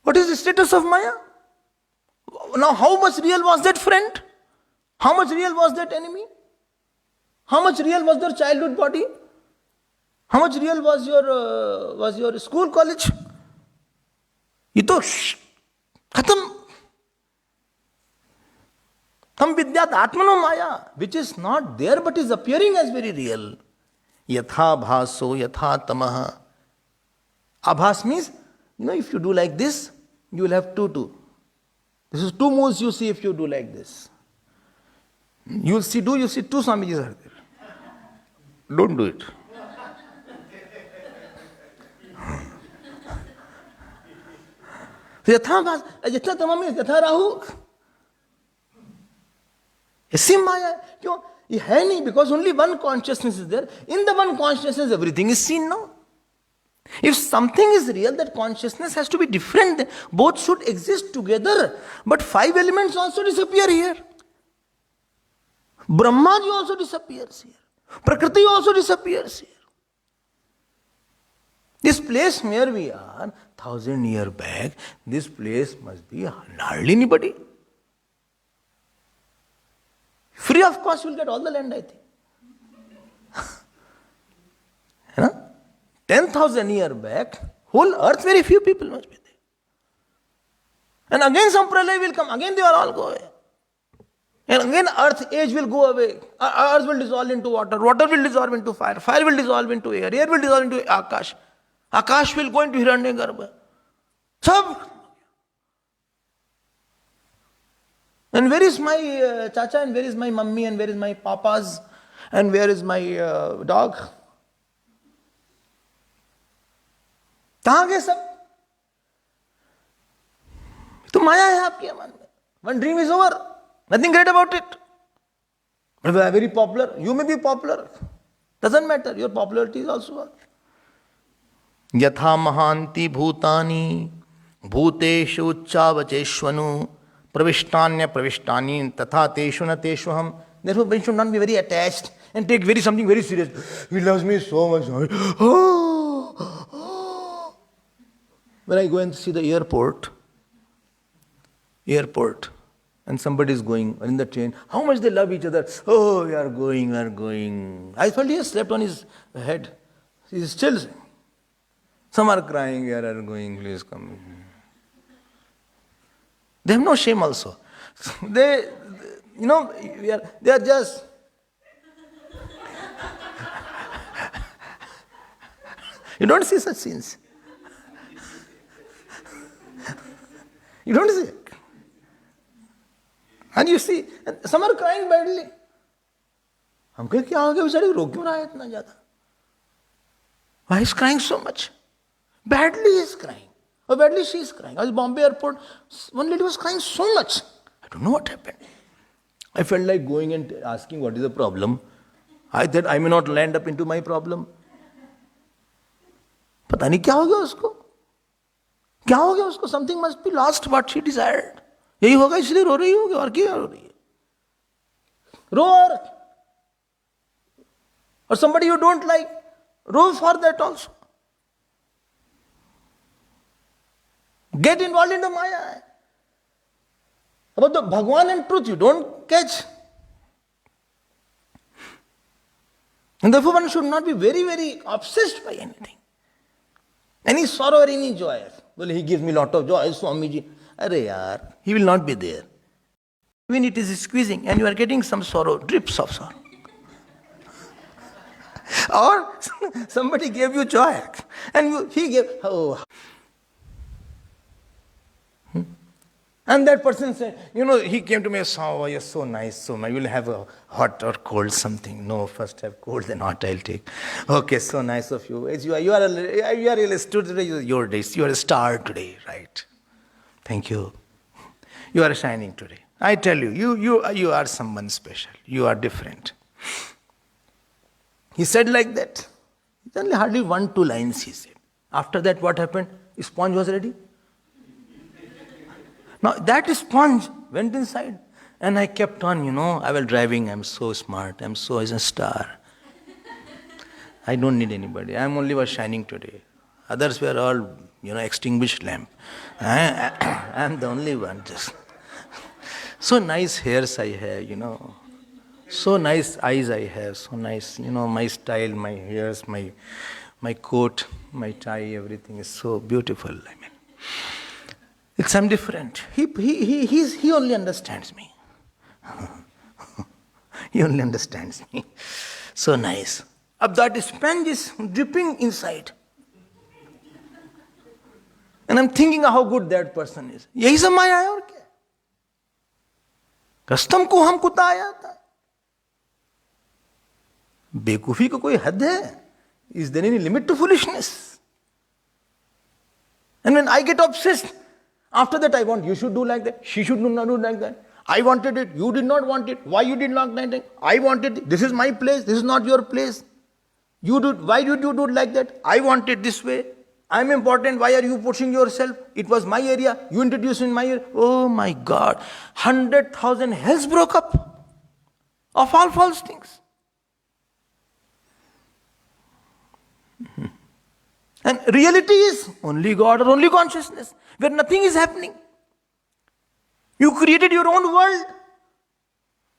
What is the status of Maya? Now how much real was that friend? How much real was that enemy? How much real was their childhood body? How much real was your school, college? ये तो खत्म. Tam vidyat atmano maya, which is not there but is appearing as very real. Yatha bhaso yatha tamaha. Abhas means, if you do like this, you will have two. This is two moons you see if you do like this. You see two Swamijis are there. Don't do it. Yatha bhas, yatha tamam means yatha rahu. ऐसी माया क्यों ये है नहीं because only one consciousness is there. In the one consciousness everything is seen now. If something is real, that consciousness has to be different. Both should exist together. But 5 elements also disappear here. Brahmaji also disappears here. Prakriti also disappears here. This place where we are 1,000 years back, this place must be hardly anybody. Free of cost, you will get all the land, I think. 10,000 years back, whole earth, very few people must be there. And again some pralay will come, again they will all go away. And again earth age will go away. Earth will dissolve into water, water will dissolve into fire, fire will dissolve into air, air will dissolve into Akash. Akash will go into Hiranyagarbha. Sab. And where is my chacha, and where is my mummy, and where is my papas, and where is my dog? कहाँ गए सब? तो माया है आपके मन में. One dream is over. Nothing great about it. But we are very popular. You may be popular. Doesn't matter. Your popularity is also all. यथा महांति भूतानि भूतेषु उच्चावचेष्वनु प्रविष्टान्य प्रविष्टानि तथा तेषु न तेष्वहम. Therefore, we should not be very attached and take something very serious. He loves me so much. When I go and see the airport, and somebody is going in the train, how much they love each other. Oh, we are going. I felt he has slept on his head. He is still saying. Some are crying, we are going, please come. They have no shame also. They are just. You don't see such scenes. You don't see it. And you see, some are crying badly. हम कहें क्या हो गया बेचारे रो क्यों रहा है इतना ज़्यादा? Why is crying so much? Badly he is crying. Or badly she is crying. I was Bombay airport. One lady was crying so much. I don't know what happened. I felt like going and asking what is the problem. I thought I may not land up into my problem. पता नहीं क्या हो गया उसको? क्या हो गया उसको? Something must be lost what she desired. यही होगा इसलिए रो रही होगी और क्या रो रही है? Roar. Or somebody you don't like, roar for that also. Get involved in the Maya. About the Bhagwan and truth you don't catch. And therefore one should not be very, very obsessed by anything. Any sorrow or any joy. Well, he gives me a lot of joy, Swamiji. Arre yaar, he will not be there. When it is squeezing and you are getting some sorrow, drips of sorrow. Or somebody gave you joy and he gave, And that person said, he came to me, oh, you're so nice, so nice. You'll have a hot or cold something. No, first have cold, then hot I'll take. Okay, so nice of you. You are a student today, your day. You are a star today, right? Thank you. You are shining today. I tell you, you are someone special. You are different. He said like that. Only hardly 1-2 lines he said. After that, what happened? Sponge was ready. Now that sponge went inside. And I kept on, I was driving. I'm so smart. I'm so as a star. I don't need anybody. I'm only was shining today. Others were all, extinguished lamp. I'm the only one. Just so nice hairs I have, So nice eyes I have. So nice, my style, my hairs, my coat, my tie, everything is so beautiful. I mean, I'm different. He only understands me. He only understands me. So nice. Ab that sponge is dripping inside. And I'm thinking how good that person is. यही सब माया है और क्या? Custom को हम कुताया था. बेवकूफी को कोई हद है? Is there any limit to foolishness? And when I get obsessed, after that I want, you should do like that, she should not do like that. I wanted it, you did not want it. Why you did not like that? I wanted it. This is my place, this is not your place. Why did you do it like that? I want it this way. I'm important, why are you pushing yourself? It was my area, you introduced in my area. Oh my God, 100,000 hells broke up of all false things. And reality is only God or only consciousness, where nothing is happening. You created your own world,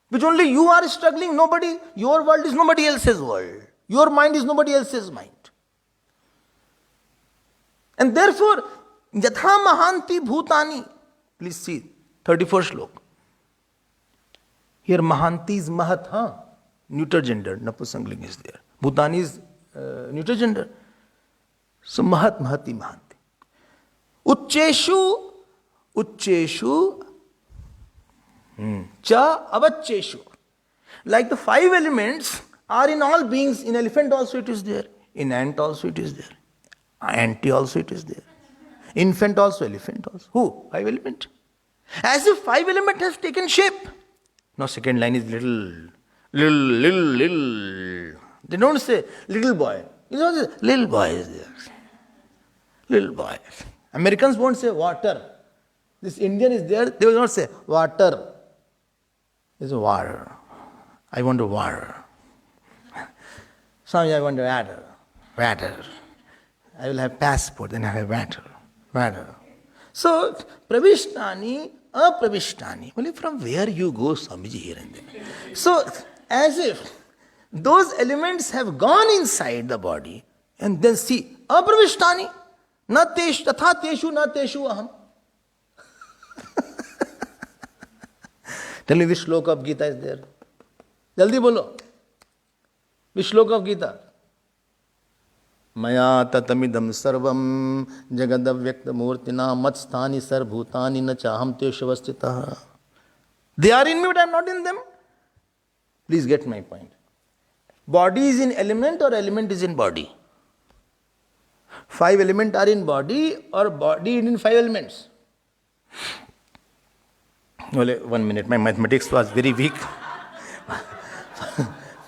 which only you are struggling. Your world is nobody else's world. Your mind is nobody else's mind. And therefore, yatha mahanti bhutani. Please see, 34th slok. Here mahanti is mahat, neuter gender, napusangling is there. Bhutani is neuter gender. So mahat, mahati, mahanti. Uchcheshu cha avacheshu. Like the 5 elements are in all beings. In elephant also it is there. In ant also it is there. Ant also it is there. Infant also, elephant also. Who? 5 element. As if 5 element has taken shape. Now second line is little. They don't say little boy. You know, little boy is there. Little boy. Americans won't say water. This Indian is there, they will not say water. It's water. I want water. Swami, I want water. Water. I will have passport, then I have water. Water. So, pravishtani, apravishtani. Well, from where you go, Swamiji, here and there. So, as if those elements have gone inside the body, and then see, apravishtani, na teshu, tatha teshu, na teshu aham. Tell me which shloka of Gita is there. Jaldi bolo. Which shloka of Gita? Maya tatamidam sarvam jagadavyakta murtina matsthani sarvbhutani na chaham teshavastitah. They are in me, but I am not in them. Please get my point. Body is in element or element is in body? 5 elements are in body or body is in 5 elements? Well, 1 minute, my mathematics was very weak.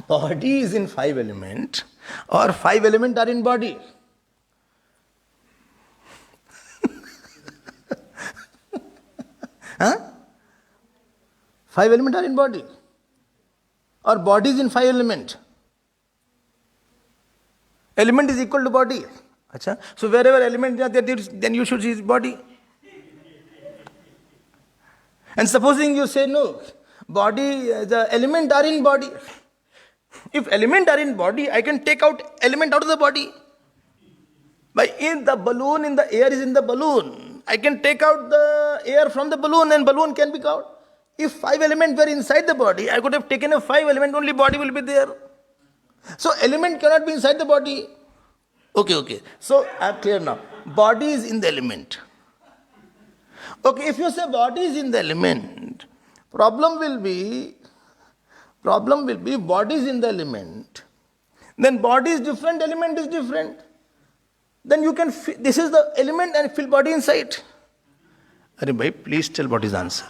Body is in 5 elements or 5 elements are in body? Huh? 5 elements are in body or body is in 5 elements? Element is equal to body. Achha? So wherever element is there, then you should see body. And supposing you say no, body, the element are in body. If element are in body, I can take out element out of the body. By in the balloon, in the air is in the balloon. I can take out the air from the balloon and balloon can be out. If 5 elements were inside the body, I could have taken a 5 element, only body will be there. So element cannot be inside the body. Okay. So I'm clear now. Body is in the element. Okay, if you say body is in the element, problem will be body is in the element. Then body is different, element is different. Then you can, this is the element and fill body inside. Arey bhai, please tell what is the answer.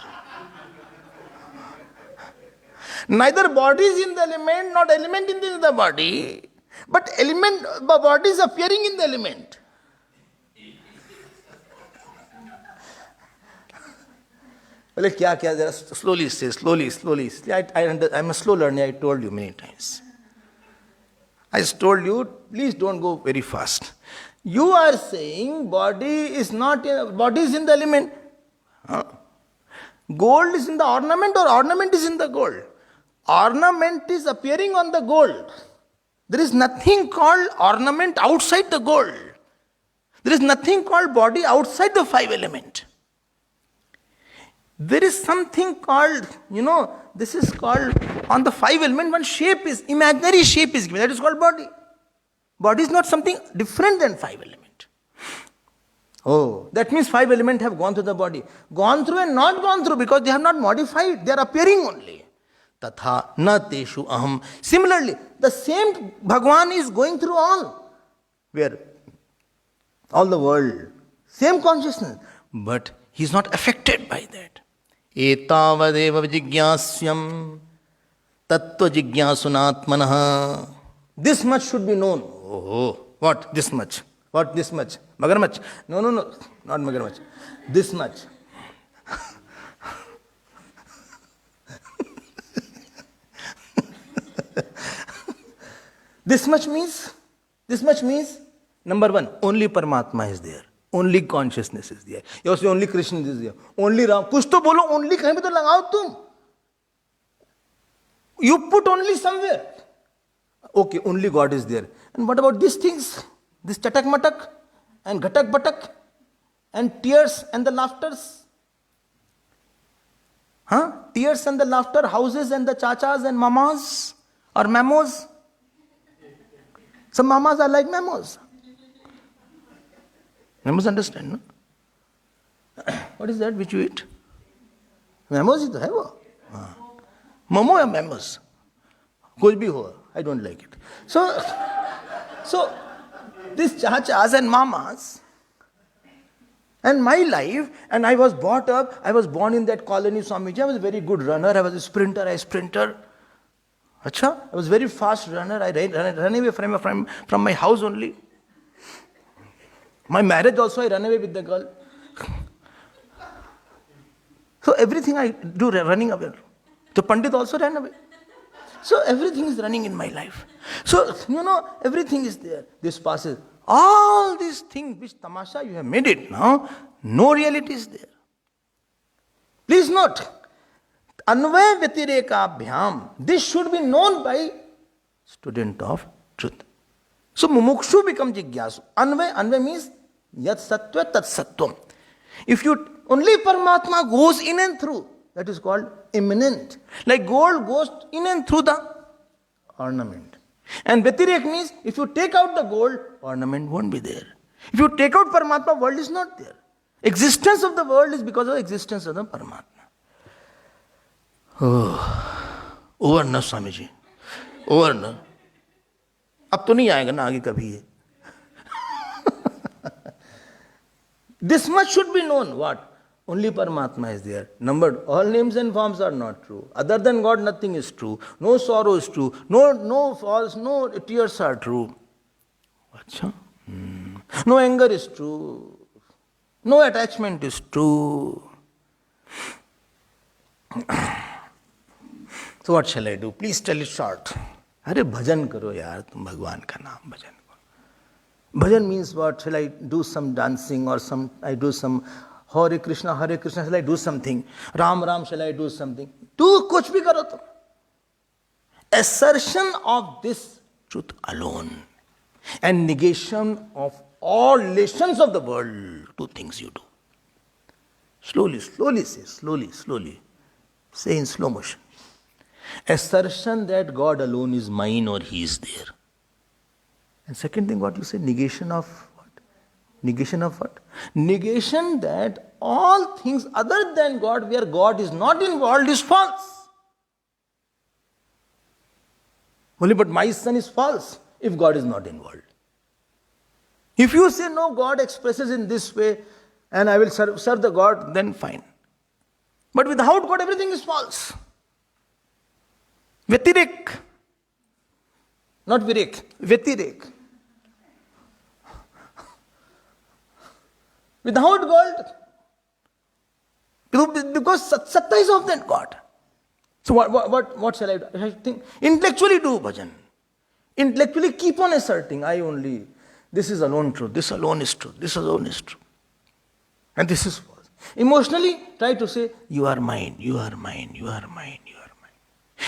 Neither body is in the element, not element in the body, but body is appearing in the element. Well, slowly say, slowly. I'm a slow learner, I told you many times. I told you, please don't go very fast. You are saying body is in the element. Huh? Gold is in the ornament or ornament is in the gold? Ornament is appearing on the gold. There is nothing called ornament outside the gold. There is nothing called body outside the five element. There is something called, this is called, on the five element, one imaginary shape is given. That is called body. Body is not something different than five element. Oh, that means five element have gone through the body. Gone through and not gone through because they have not modified. They are appearing only. Tatha na teshu aham. Similarly, the same Bhagwan is going through all. Where? All the world. Same consciousness. But he is not affected by that. Etavadeva jigyasyam tattva jigyasunatmanaha. This much should be known. Oh, what? This much. What this much? Magarmach? No, not Magarmach. This much. This much means, number one, only Paramatma is there. Only consciousness is there. You say only Krishna is there. Only Ram. Kuch to bolo, only kahin pe to lagao tum. You put only somewhere. Okay, only God is there. And what about these things? This chatak matak and ghatak batak and tears and the laughters? Tears and the laughter, houses and the chachas and mamas or mamos. Some mamas are like mamos. You must understand, no? What is that which you eat? Mamos is to have. Momo or mamos? Kuch bhi ho. I don't like it. So these chachas and mamas and my life, and I was born in that colony, Swamiji. I was a very good runner. I was a sprinter. I was very fast runner. I ran away from my house only. My marriage also, I ran away with the girl. So everything I do running away. The Pandit also ran away. So everything is running in my life. So, everything is there. This passes. All these things which tamasha you have made it now, no reality is there. Please note, Anvaya Vyatireka Abhyam, this should be known by student of truth. So mumukshu become jigyasu. Anvaya means yat sattva tat sattvam. If you only Paramatma goes in and through, that is called immanent. Like gold goes in and through the ornament. And Vyatirek means if you take out the gold, ornament won't be there. If you take out Paramatma, world is not there. Existence of the world is because of existence of the Paramatma. Oh, over na Swamiji. Over na. अब तो नहीं आएगा ना आगे कभी ये. This much should be known. What? Only Paramatma is there. Numbered. All names and forms are not true. Other than God, nothing is true. No sorrow is true. No false, no tears are true. Achha? No anger is true. No attachment is true. So what shall I do? Please tell it short. अरे भजन करो यार तुम भगवान का नाम भजन करो. Bhajan means what? Shall I do some dancing or I do some Hare Krishna, shall I do something? Ram, shall I do something? Do kuch bhi karo tum. Assertion of this truth alone and negation of all relations of the world, two things you do. Slowly say, slowly. Say in slow motion. Assertion that God alone is mine or He is there. And second thing, what you say? Negation of what? Negation of what? Negation that all things other than God, where God is not involved, is false. Only, but my son is false if God is not involved. If you say no, God expresses in this way and I will serve the God, then fine. But without God, everything is false. Vyatirek. Not virek. Vyatirek. Without God, because Satta is of that God. So what shall I do? I think intellectually do bhajan. Intellectually keep on asserting, this is alone true, this alone is true, this alone is true. And this is false. Emotionally try to say, you are mine, you are mine, you are mine, you are mine.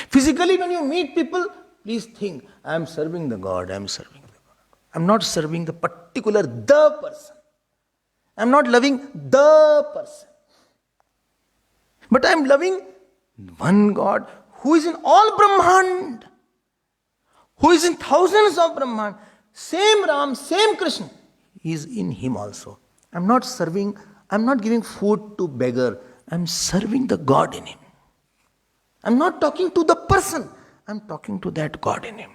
Physically when you meet people, please think, I am serving the God, I am serving the God. I am not serving the particular the person. I am not loving the person. But I am loving one God who is in all Brahmand, who is in thousands of Brahmand. Same Ram, same Krishna is in him also. I am not giving food to beggar. I am serving the God in him. I am not talking to the person. I am talking to that God in him.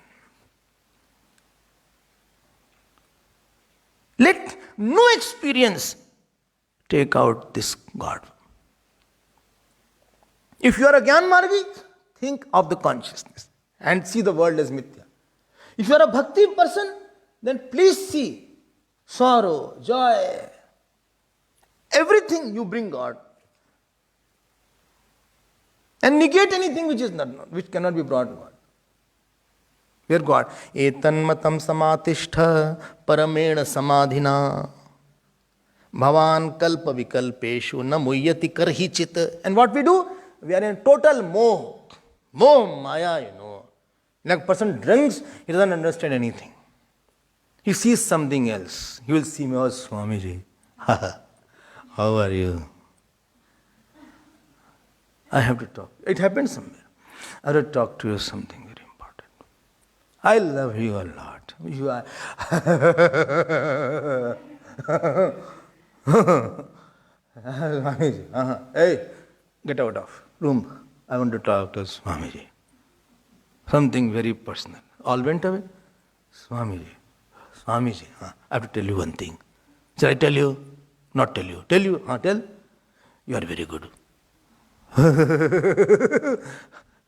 Let no experience take out this God. If you are a Gyan Margi, think of the consciousness and see the world as mithya. If you are a bhakti person, then please see sorrow, joy, everything you bring God. And negate anything which cannot be brought God. Where God? Etanmatam samatishta paramena samadhina bhavan kalpa vikalpeshu na muyyati karhi chit. And what we do? We are in total moh. Moh, maya, Like a person drinks, he doesn't understand anything. He sees something else. He will see me, oh Swamiji, how are you? I have to talk. It happened somewhere. I have to talk to you something very important. I love you a lot. You are. Hey, get out of room. I want to talk to Swamiji. Something very personal. All went away. Swamiji, I have to tell you one thing. Shall I tell you? Not tell you. Tell you? Tell? You are very good.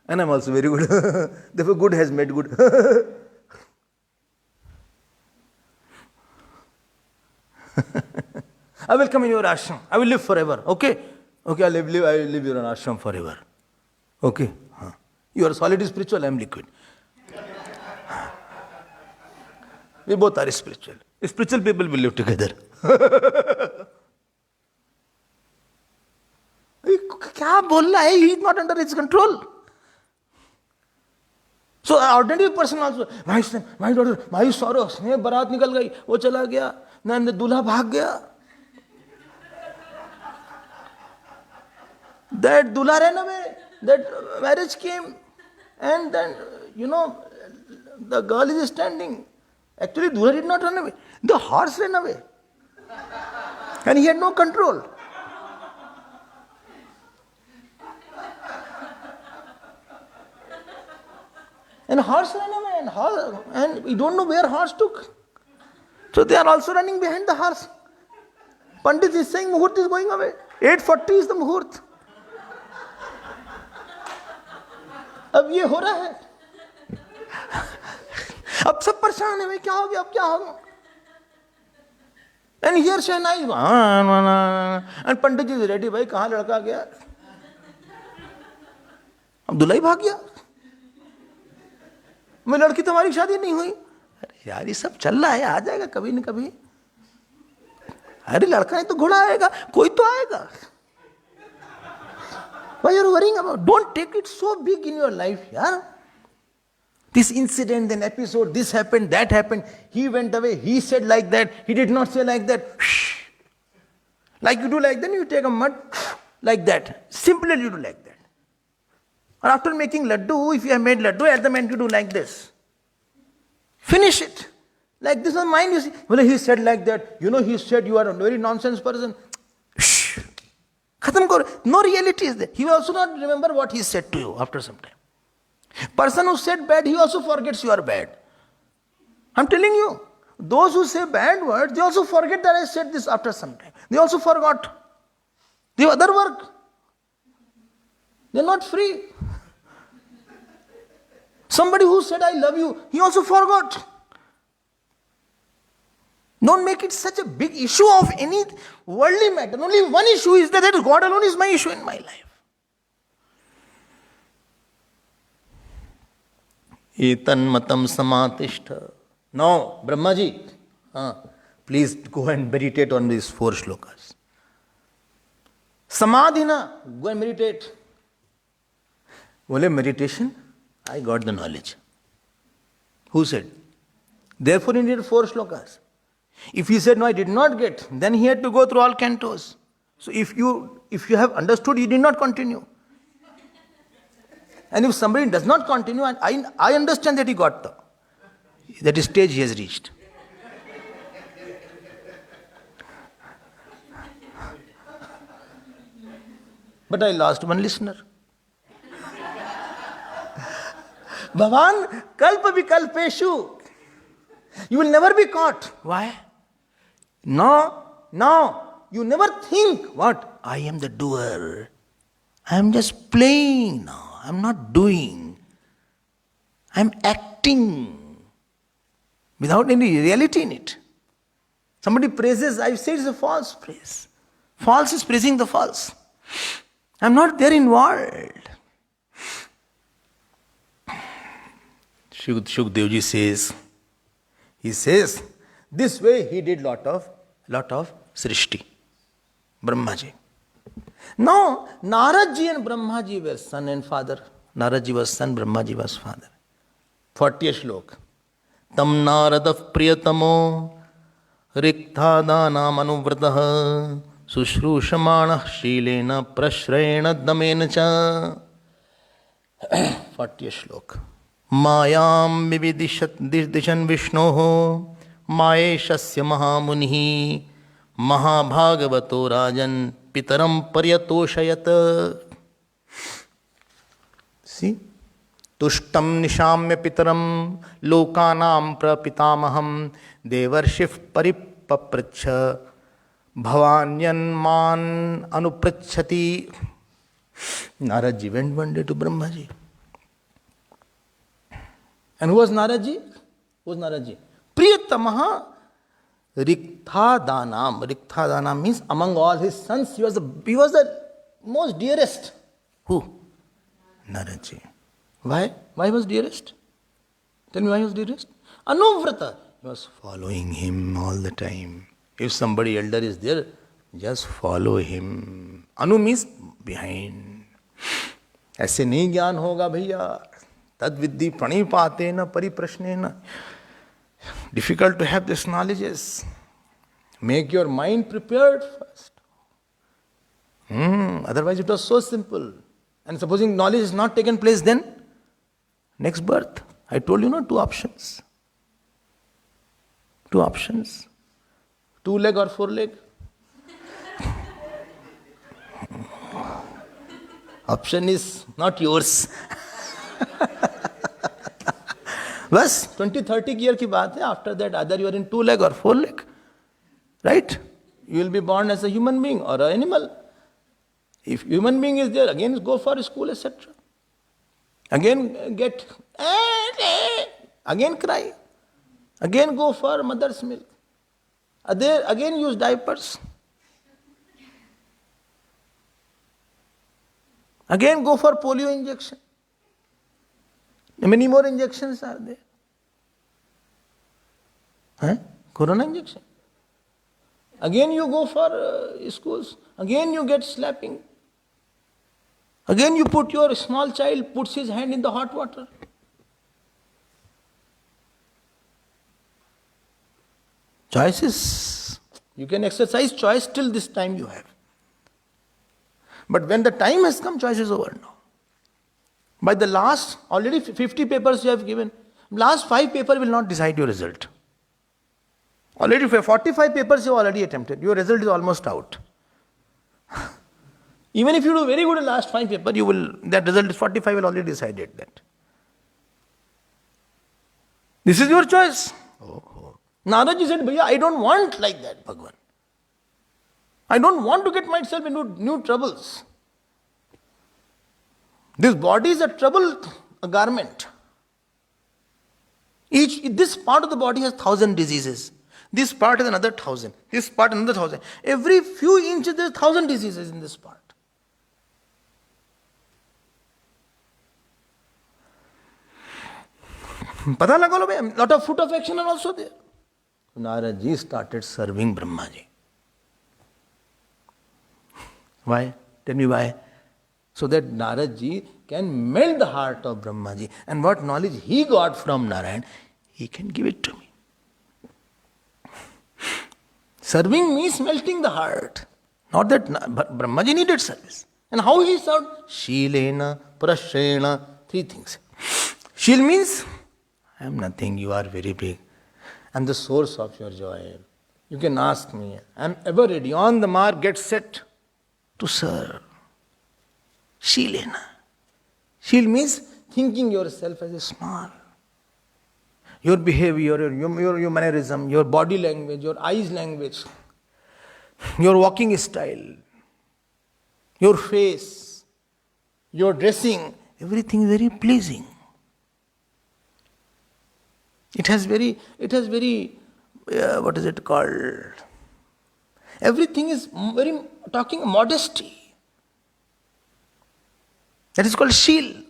And I'm also very good. Therefore, good has made good. I will come in your ashram. I will live forever. Okay? Okay, I will live in your ashram forever. Okay? You are solid spiritual, I am liquid. We both are spiritual. Spiritual people will live together. क्या बोल रहा है? He is not under his control. So ordinary person also, my son, my daughter, my sorrow, स्नेह बारात निकल गई, वो चला गया, नंद दूल्हा भाग गया. That दूल्हा ran away, that marriage came, and then, the girl is standing. Actually, दूल्हा did not run away. The horse ran away. And he had no control. And horse ran away, and we don't know where horse took. So they are also running behind the horse. Pandit is saying Muhurt is going away. 8:40 is the Muhurt. अब ये हो रहा है. अब सब परेशान है, क्या हो गया, अब क्या होगा? And here Shehnai, and Pandit is ready, भाई कहाँ लड़का गया? अब दुल्हा ही भाग गया. मैं लड़की तुम्हारी शादी नहीं हुई. अरे यार ये सब चल रहा है, आ जाएगा कभी न कभी. अरे लड़का नहीं तो घोड़ा आएगा, कोई तो आएगा. Why are you worrying about? Don't take it so big in your life, yaar. This incident, then episode, this happened, that happened. He went away, he said like that, he did not say like that. Like you do like that, you take a mud like that. Simply you do like that. Or after making laddu, if you have made laddu, at the end you do like this. Finish it. Like this on mind, you see. Well, he said like that. He said you are a very nonsense person. Khatam karo. No reality is there. He will also not remember what he said to you after some time. Person who said bad, he also forgets you are bad. I'm telling you. those who say bad words, they also forget that I said this after some time. They also forgot. They have other work. They are not free. Somebody who said I love you, he also forgot. Don't make it such a big issue of any worldly matter. Only one issue is that God alone is my issue in my life. Etan matam samatishta. Now, Brahmaji, please go and meditate on these 4 shlokas. Samadhina, go and meditate. Only meditation, I got the knowledge. Who said? Therefore, he needed 4 shlokas. If he said, no, I did not get, then he had to go through all cantos. So if you have understood, you did not continue. And if somebody does not continue, and I understand that he got that stage he has reached. But I lost one listener. Bhavan kalpa vikalpeshu. You will never be caught. Why? No. You never think, what? I am the doer. I am just playing now. I am not doing. I am acting without any reality in it. Somebody praises, I say it's a false praise. False is praising the false. I am not there involved. Shukdevji says, this way he did lot of srishti. Brahmaji. Now, Naradji and Brahmaji were son and father. Naradji was son, Brahmaji was father. 40th shlok. Tam narada priyatamo rikthadanam anuvratah sushrushamana shilena prashrena damena cha. 40th shlok. Mayam vividishan Vishnoho Mayeshasya Mahamunihi Mahabhagavato Rajan Pitaram Paryatoshayat. See? Tushtam Nishamya Pitaram Lokanam Prapitamaham Devarshif Paripapracha Bhavanyan Man Anuprachati. Naradji went one day to Brahmaji. And who was Naradji? Priyatamaha Rikthadanam. Rikthadanam means among all his sons, he was the most dearest. Who? Naradji. Why? Why was dearest? Tell me why he was dearest? Anuvrata. He was following him all the time. If somebody elder is there, just follow him. Anu means behind. ऐसे नहीं ज्ञान होगा भैया. Tad viddhi pranipatena pariprashnena. Difficult to have this knowledge. Make your mind prepared first. Otherwise it was so simple. And supposing knowledge is not taken place, then next birth. I told you, 2 options. 2 options. 2 leg or 4 leg. Option is not yours. बस 20-30 year की बात है. After that, either you are in 2 leg or 4 leg. Right? You will be born as a human being or an animal. If human being is there, again go for school, etc. Again get, again cry. Again go for mother's milk. Again use diapers. Again go for polio injection. Many more injections are there. Corona injection. Again you go for schools. Again you get slapping. Again you put your small child, puts his hand in the hot water. Choices. You can exercise choice till this time you have. But when the time has come, choice is over now. By the last, already 50 papers you have given. Last 5 papers will not decide your result. Already 45 papers you have already attempted. Your result is almost out. Even if you do very good in last 5 papers, that result is 45 will already decided that. This is your choice. Naraji said, Bhaiya, I don't want like that, Bhagavan. I don't want to get myself into new troubles. This body is a trouble, a garment. This part of the body has 1,000 diseases. This part is another 1,000. This part another 1,000. Every few inches there are 1,000 diseases in this part. Pata laga lo bhai, lot of fruit of action are also there. Narad ji started serving Brahma ji. Why? Tell me why. So that Narad ji can melt the heart of Brahma ji. And what knowledge he got from Narayan, he can give it to me. Serving means melting the heart. Not that Brahma ji needed service. And how he served? Shilena, Prashrena, 3 things. Shil means, I am nothing, you are very big. I am the source of your joy. You can ask me. I am ever ready. On the mark, get set to serve. Shilena. Shil means thinking yourself as a small. Your behavior, your mannerism, your body language, your eyes language, your walking style, your face, your dressing, everything is very pleasing. It has very, what is it called? Everything is very, talking modesty. That is called shil.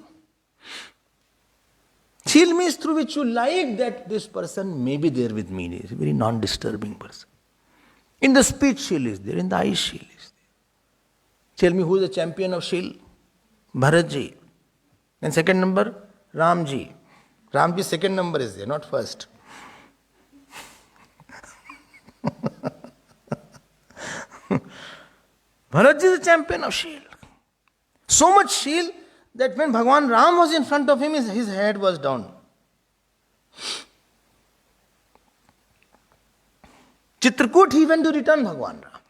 Shil means through which you like that this person may be there with me. He is a very non-disturbing person. In the speech shil is there, in the eye shil is there. Tell me who is the champion of shil? Bharatji. And second number, Ramji. Ramji's second number is there, not first. Bharatji is the champion of shil. So much shil that when Bhagavan Ram was in front of him, his head was down. Chitrakoot, he went to return Bhagavan Ram.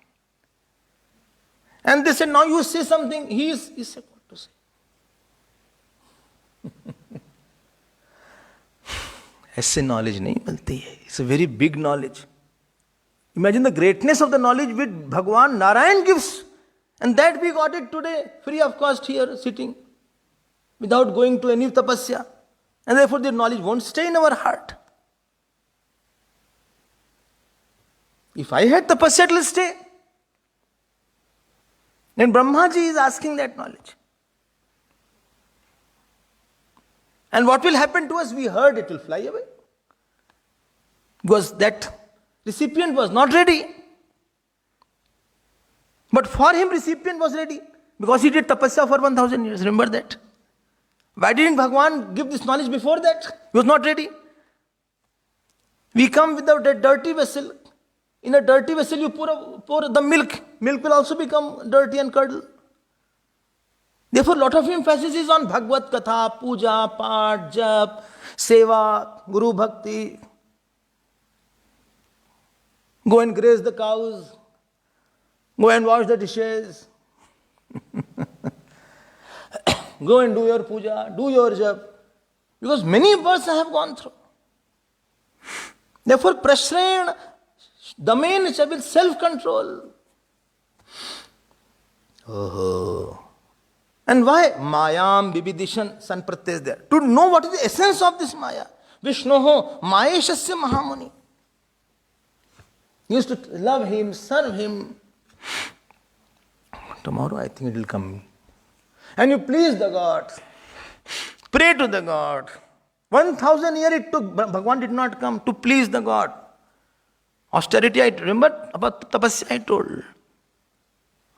And they said, now you say something. He said, what to say? ऐसे knowledge नहीं मिलती है. It's a very big knowledge. Imagine the greatness of the knowledge which Bhagavan Narayan gives. And that we got it today, free of cost here, sitting, without going to any tapasya. And therefore the knowledge won't stay in our heart. If I had tapasya, it will stay. Then Brahmaji is asking that knowledge. And what will happen to us? We heard it will fly away. Because that recipient was not ready. But for him, recipient was ready. Because he did tapasya for 1,000 years. Remember that? Why didn't Bhagavan give this knowledge before that? He was not ready. We come with a dirty vessel. In a dirty vessel, you pour the milk. Milk will also become dirty and curdle. Therefore, lot of emphasis is on Bhagavad Katha, Puja, Path, Jap, Seva, Guru Bhakti. Go and graze the cows. Go and wash the dishes. Go and do your puja, do your jap. Because many births I have gone through. Therefore, prashrain, damen with self-control. Oh. And why? Mayam bibidishan sanpratyay is there. To know what is the essence of this Maya. Vishnoho mayeshasya mahamuni. He used to love him, serve him. Tomorrow I think it will come. And you please the God. Pray to the God. 1,000 years it took. Bhagavan did not come to please the God. Austerity, I remember about tapasya I told.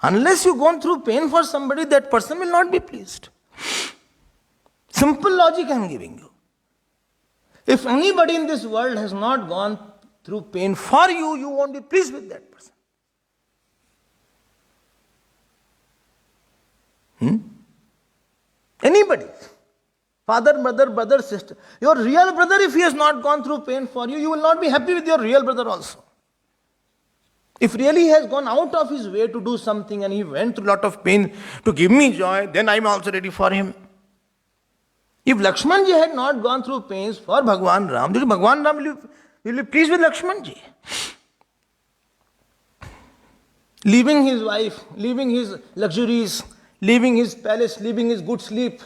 Unless you've gone through pain for somebody, that person will not be pleased. Simple logic I am giving you. If anybody in this world has not gone through pain for you, you won't be pleased with that person. Anybody. Father, mother, brother, sister. Your real brother, if he has not gone through pain for you, you will not be happy with your real brother also. If really he has gone out of his way to do something and he went through a lot of pain to give me joy, then I am also ready for him. If Lakshmanji had not gone through pains for Bhagavan Ram, Bhagavan Ram will He will be pleased with Lakshmanji. Leaving his wife, leaving his luxuries, leaving his palace, leaving his good sleep.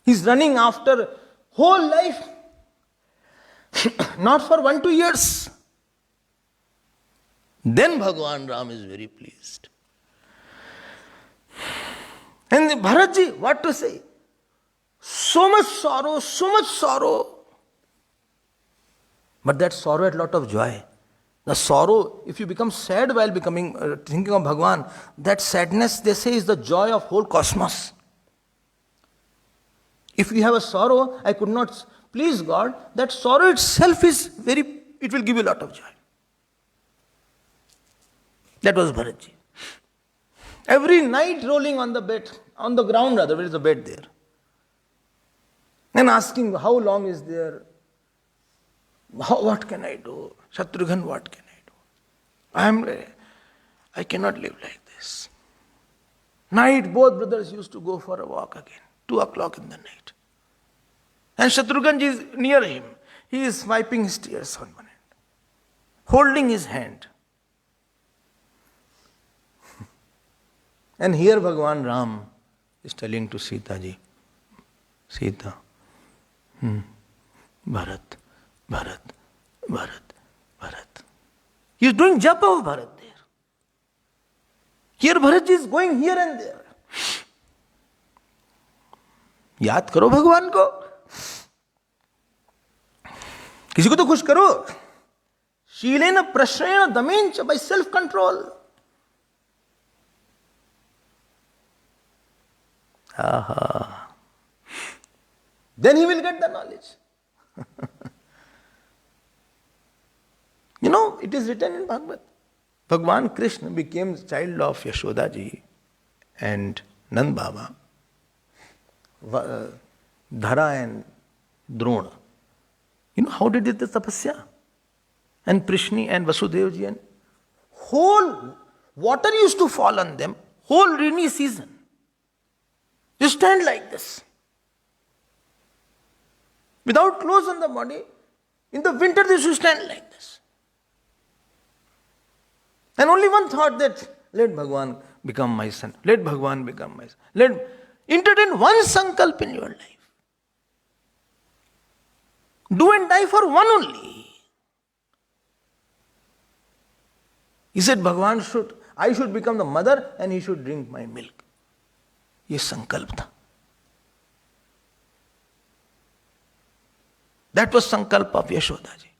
He's running after whole life. Not for 1-2 years. Then Bhagavan Ram is very pleased. And Bharatji, what to say? So much sorrow, so much sorrow. But that sorrow had a lot of joy. The sorrow, if you become sad while thinking of Bhagavan, that sadness, they say, is the joy of whole cosmos. If you have a sorrow, I could not please God, that sorrow itself it will give you a lot of joy. That was Bharatji. Every night rolling on the bed, on the ground rather, where is the bed there? And asking, how long is there? What can I do? Shatrughan, what can I do? I cannot live like this. Night, both brothers used to go for a walk again, 2 o'clock in the night. And Shatrughan is near him. He is wiping his tears on one hand, holding his hand. And here Bhagavan Ram is telling to Sita ji, Sita, Bharat, Bharat, Bharat, Bharat. He is doing japa of Bharat there. Here Bharat is going here and there. याद करो भगवान को, किसी को तो खुश करो. शीलेन प्रश्रेण दमेंच, by self control. Aha. Then he will get the knowledge. It is written in Bhagavad. Bhagwan Krishna became child of Yashoda ji and Nand Baba, Dhara and Drona. How did it the tapasya? And Prishni and Vasudev ji, and whole water used to fall on them, whole rainy season. You stand like this. Without clothes on the body, in the winter they should stand like this. And only one thought that, let Bhagavan become my son. Let Bhagavan become my son. Entertain one sankalp in your life. Do and die for one only. He said, I should become the mother and he should drink my milk. ये संकल्प था. That was sankalp of Yashoda ji.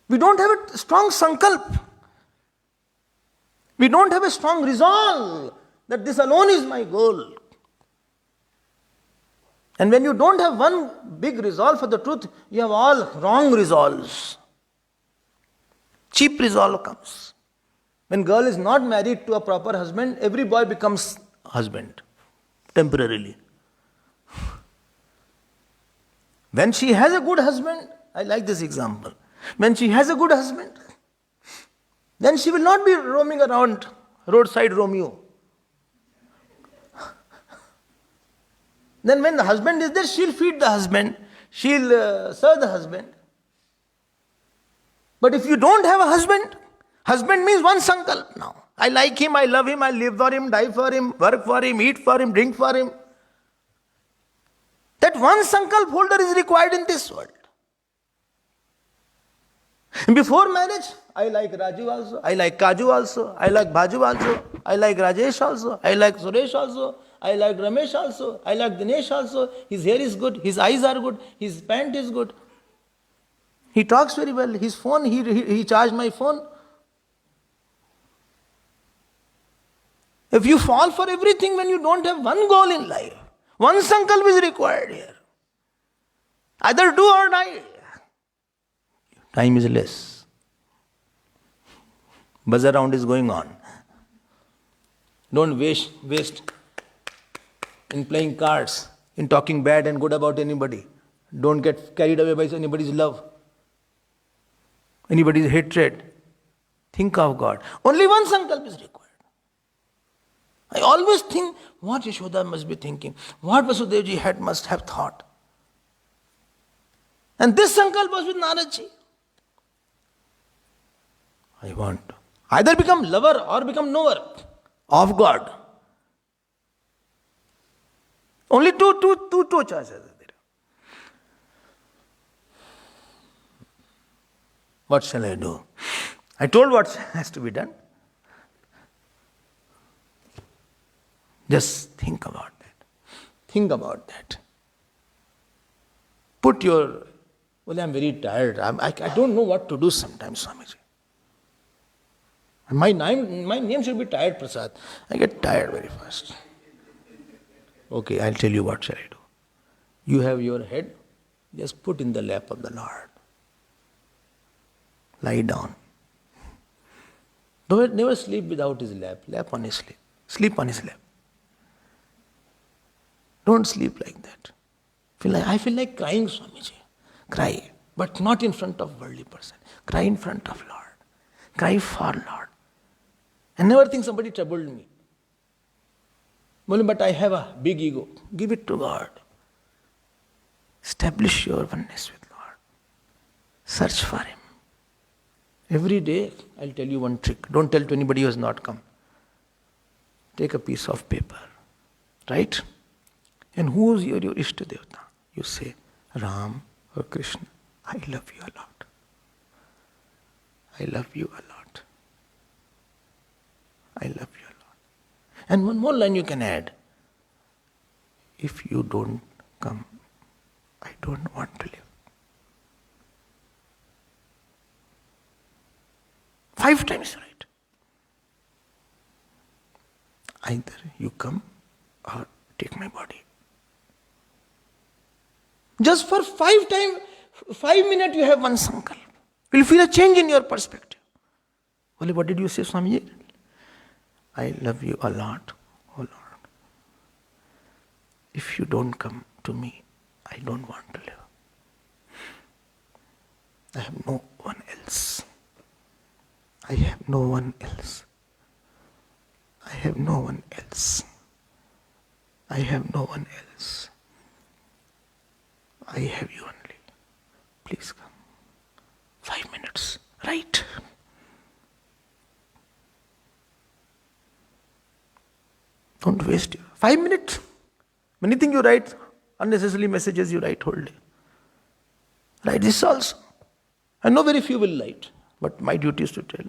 We don't have a strong sankalp. We don't have a strong resolve that this alone is my goal. And when you don't have one big resolve for the truth, you have all wrong resolves. Cheap resolve comes. When girl is not married to a proper husband, every boy becomes husband, temporarily. When she has a good husband, I like this example. When she has a good husband, then she will not be roaming around roadside Romeo. Then when the husband is there, she'll feed the husband, she'll serve the husband. But if you don't have a husband, husband means one sankalp now. I like him, I love him, I live for him, die for him, work for him, eat for him, drink for him. That one sankalp holder is required in this world. Before marriage, I like Raju also, I like Kaju also, I like Bhaju also, I like Rajesh also, I like Suresh also, I like Ramesh also, I like Dinesh also. His hair is good, his eyes are good, his pant is good. He talks very well, his phone, he charged my phone. If you fall for everything when you don't have one goal in life, one sankalp is required here. Either do or die. Time is less. Buzz around is going on. Don't waste in playing cards, in talking bad and good about anybody. Don't get carried away by anybody's love, anybody's hatred. Think of God. Only one sankalp is required. I always think what Yashoda must be thinking, what Vasudevji must have thought. And this sankalp was with Naradji. I want to either become lover or become knower of God. Only two choices are there. What shall I do? I told what has to be done. Just think about that. Think about that. Put your, well, I'm very tired. I don't know what to do sometimes, Swamiji. My name should be Tired Prasad. I get tired very fast. Okay, I'll tell you what shall I do. You have your head, just put in the lap of the Lord. Lie down. Don't never sleep without his lap. Lap on his sleep. Sleep on his lap. Don't sleep like that. I feel like crying, Swamiji. Cry, but not in front of worldly person. Cry in front of Lord. Cry for Lord. I never think somebody troubled me. But I have a big ego. Give it to God. Establish your oneness with Lord. Search for Him. Every day, I'll tell you one trick. Don't tell to anybody who has not come. Take a piece of paper. Right? And who is your Ishta Devata? You say, Ram or Krishna, I love you a lot. I love you a lot. I love you a lot. And one more line you can add. If you don't come, I don't want to live. 5 times right. Either you come or take my body. Just for 5 minutes you have one sankalp. You'll feel a change in your perspective. Well, what did you say, Swamiji? I love you a lot, oh Lord. If you don't come to me, I don't want to live. I have no one else. I have no one else. I have no one else. I have no one else. I have you only. Please come. 5 minutes. Right. Don't waste your 5 minutes. Many things you write, unnecessarily messages you write whole day. Write this also. I know very few will write, but my duty is to tell.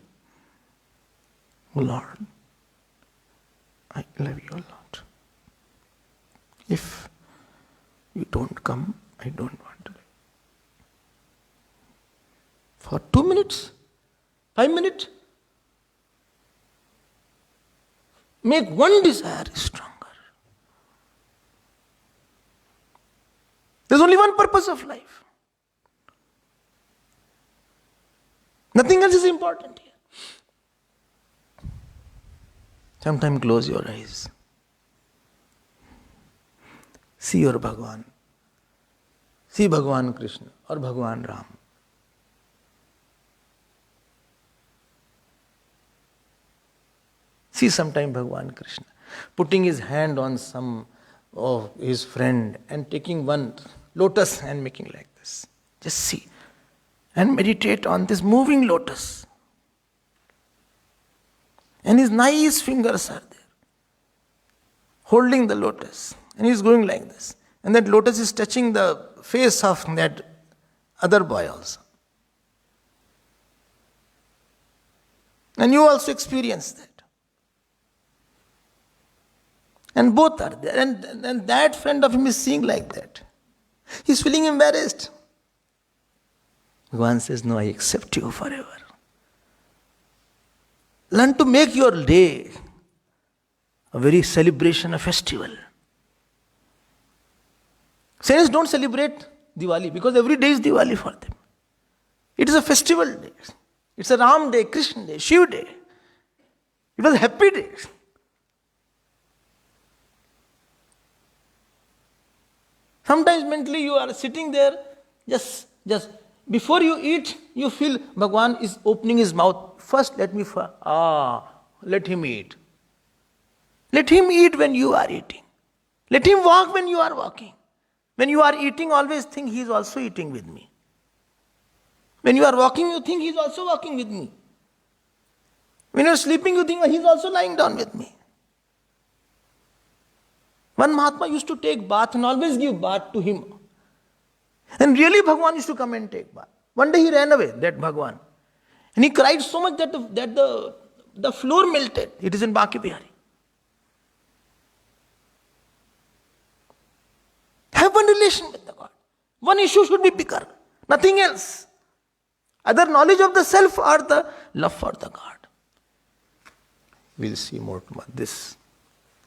Oh Lord, I love you a lot. If you don't come, I don't want to live. For 2 minutes, 5 minutes, make one desire stronger. There's only one purpose of life. Nothing else is important here. Sometimes close your eyes. See your Bhagavan. See Bhagavan Krishna or Bhagavan Ram. See sometime Bhagavan Krishna putting his hand on some of his friend and taking one lotus and making like this. Just see and meditate on this moving lotus. And his nice fingers are there, holding the lotus. And he's going like this. And that lotus is touching the face of that other boy also. And you also experience that. And both are there. And that friend of him is seeing like that. He's feeling embarrassed. Bhagavan says, no, I accept you forever. Learn to make your day a very celebration, a festival. Saints don't celebrate Diwali because every day is Diwali for them. It is a festival day. It's a Ram day, Krishna day, Shiv day. It was a happy day. Sometimes mentally you are sitting there, just before you eat, you feel Bhagavan is opening his mouth. First let him eat. Let him eat when you are eating. Let him walk when you are walking. When you are eating, always think he is also eating with me. When you are walking, you think he is also walking with me. When you are sleeping, you think he is also lying down with me. One Mahatma used to take bath and always give bath to him. And really Bhagwan used to come and take bath. One day he ran away, that Bhagwan. And he cried so much that the floor melted. It is in Baki Bihari. Have one relation with the God. One issue should be bigger. Nothing else. Either knowledge of the self or the love for the God. We'll see more tomorrow. This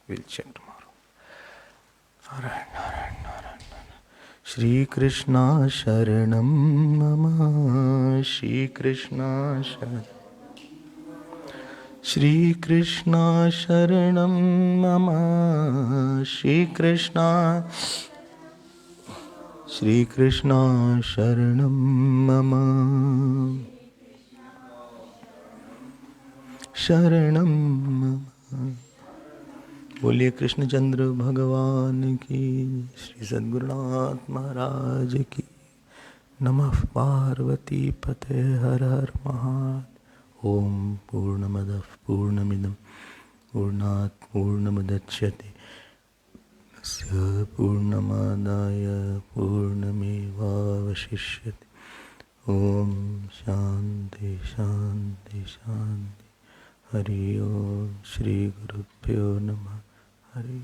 we'll check tomorrow. Alright. Shri Krishna Sharanam Mama. Shri Krishna Sharanam. Shri Krishna Sharanam Mama. Shri Krishna Sharanam Mama. Sharanam Mama. बोलिए कृष्णचंद्र भगवान की, श्री सद्गुरुनाथ महाराज की, नमः पार्वती पते हर हर महादेव। ओम पूर्णमदः पूर्णमिदं पूर्णात् पूर्णमुदच्यते पूर्णमादाय पूर्णमेवावशिष्यते। ओम शांति शांति शांति। हरि ओम। श्री गुरुभ्यो नमः। हरि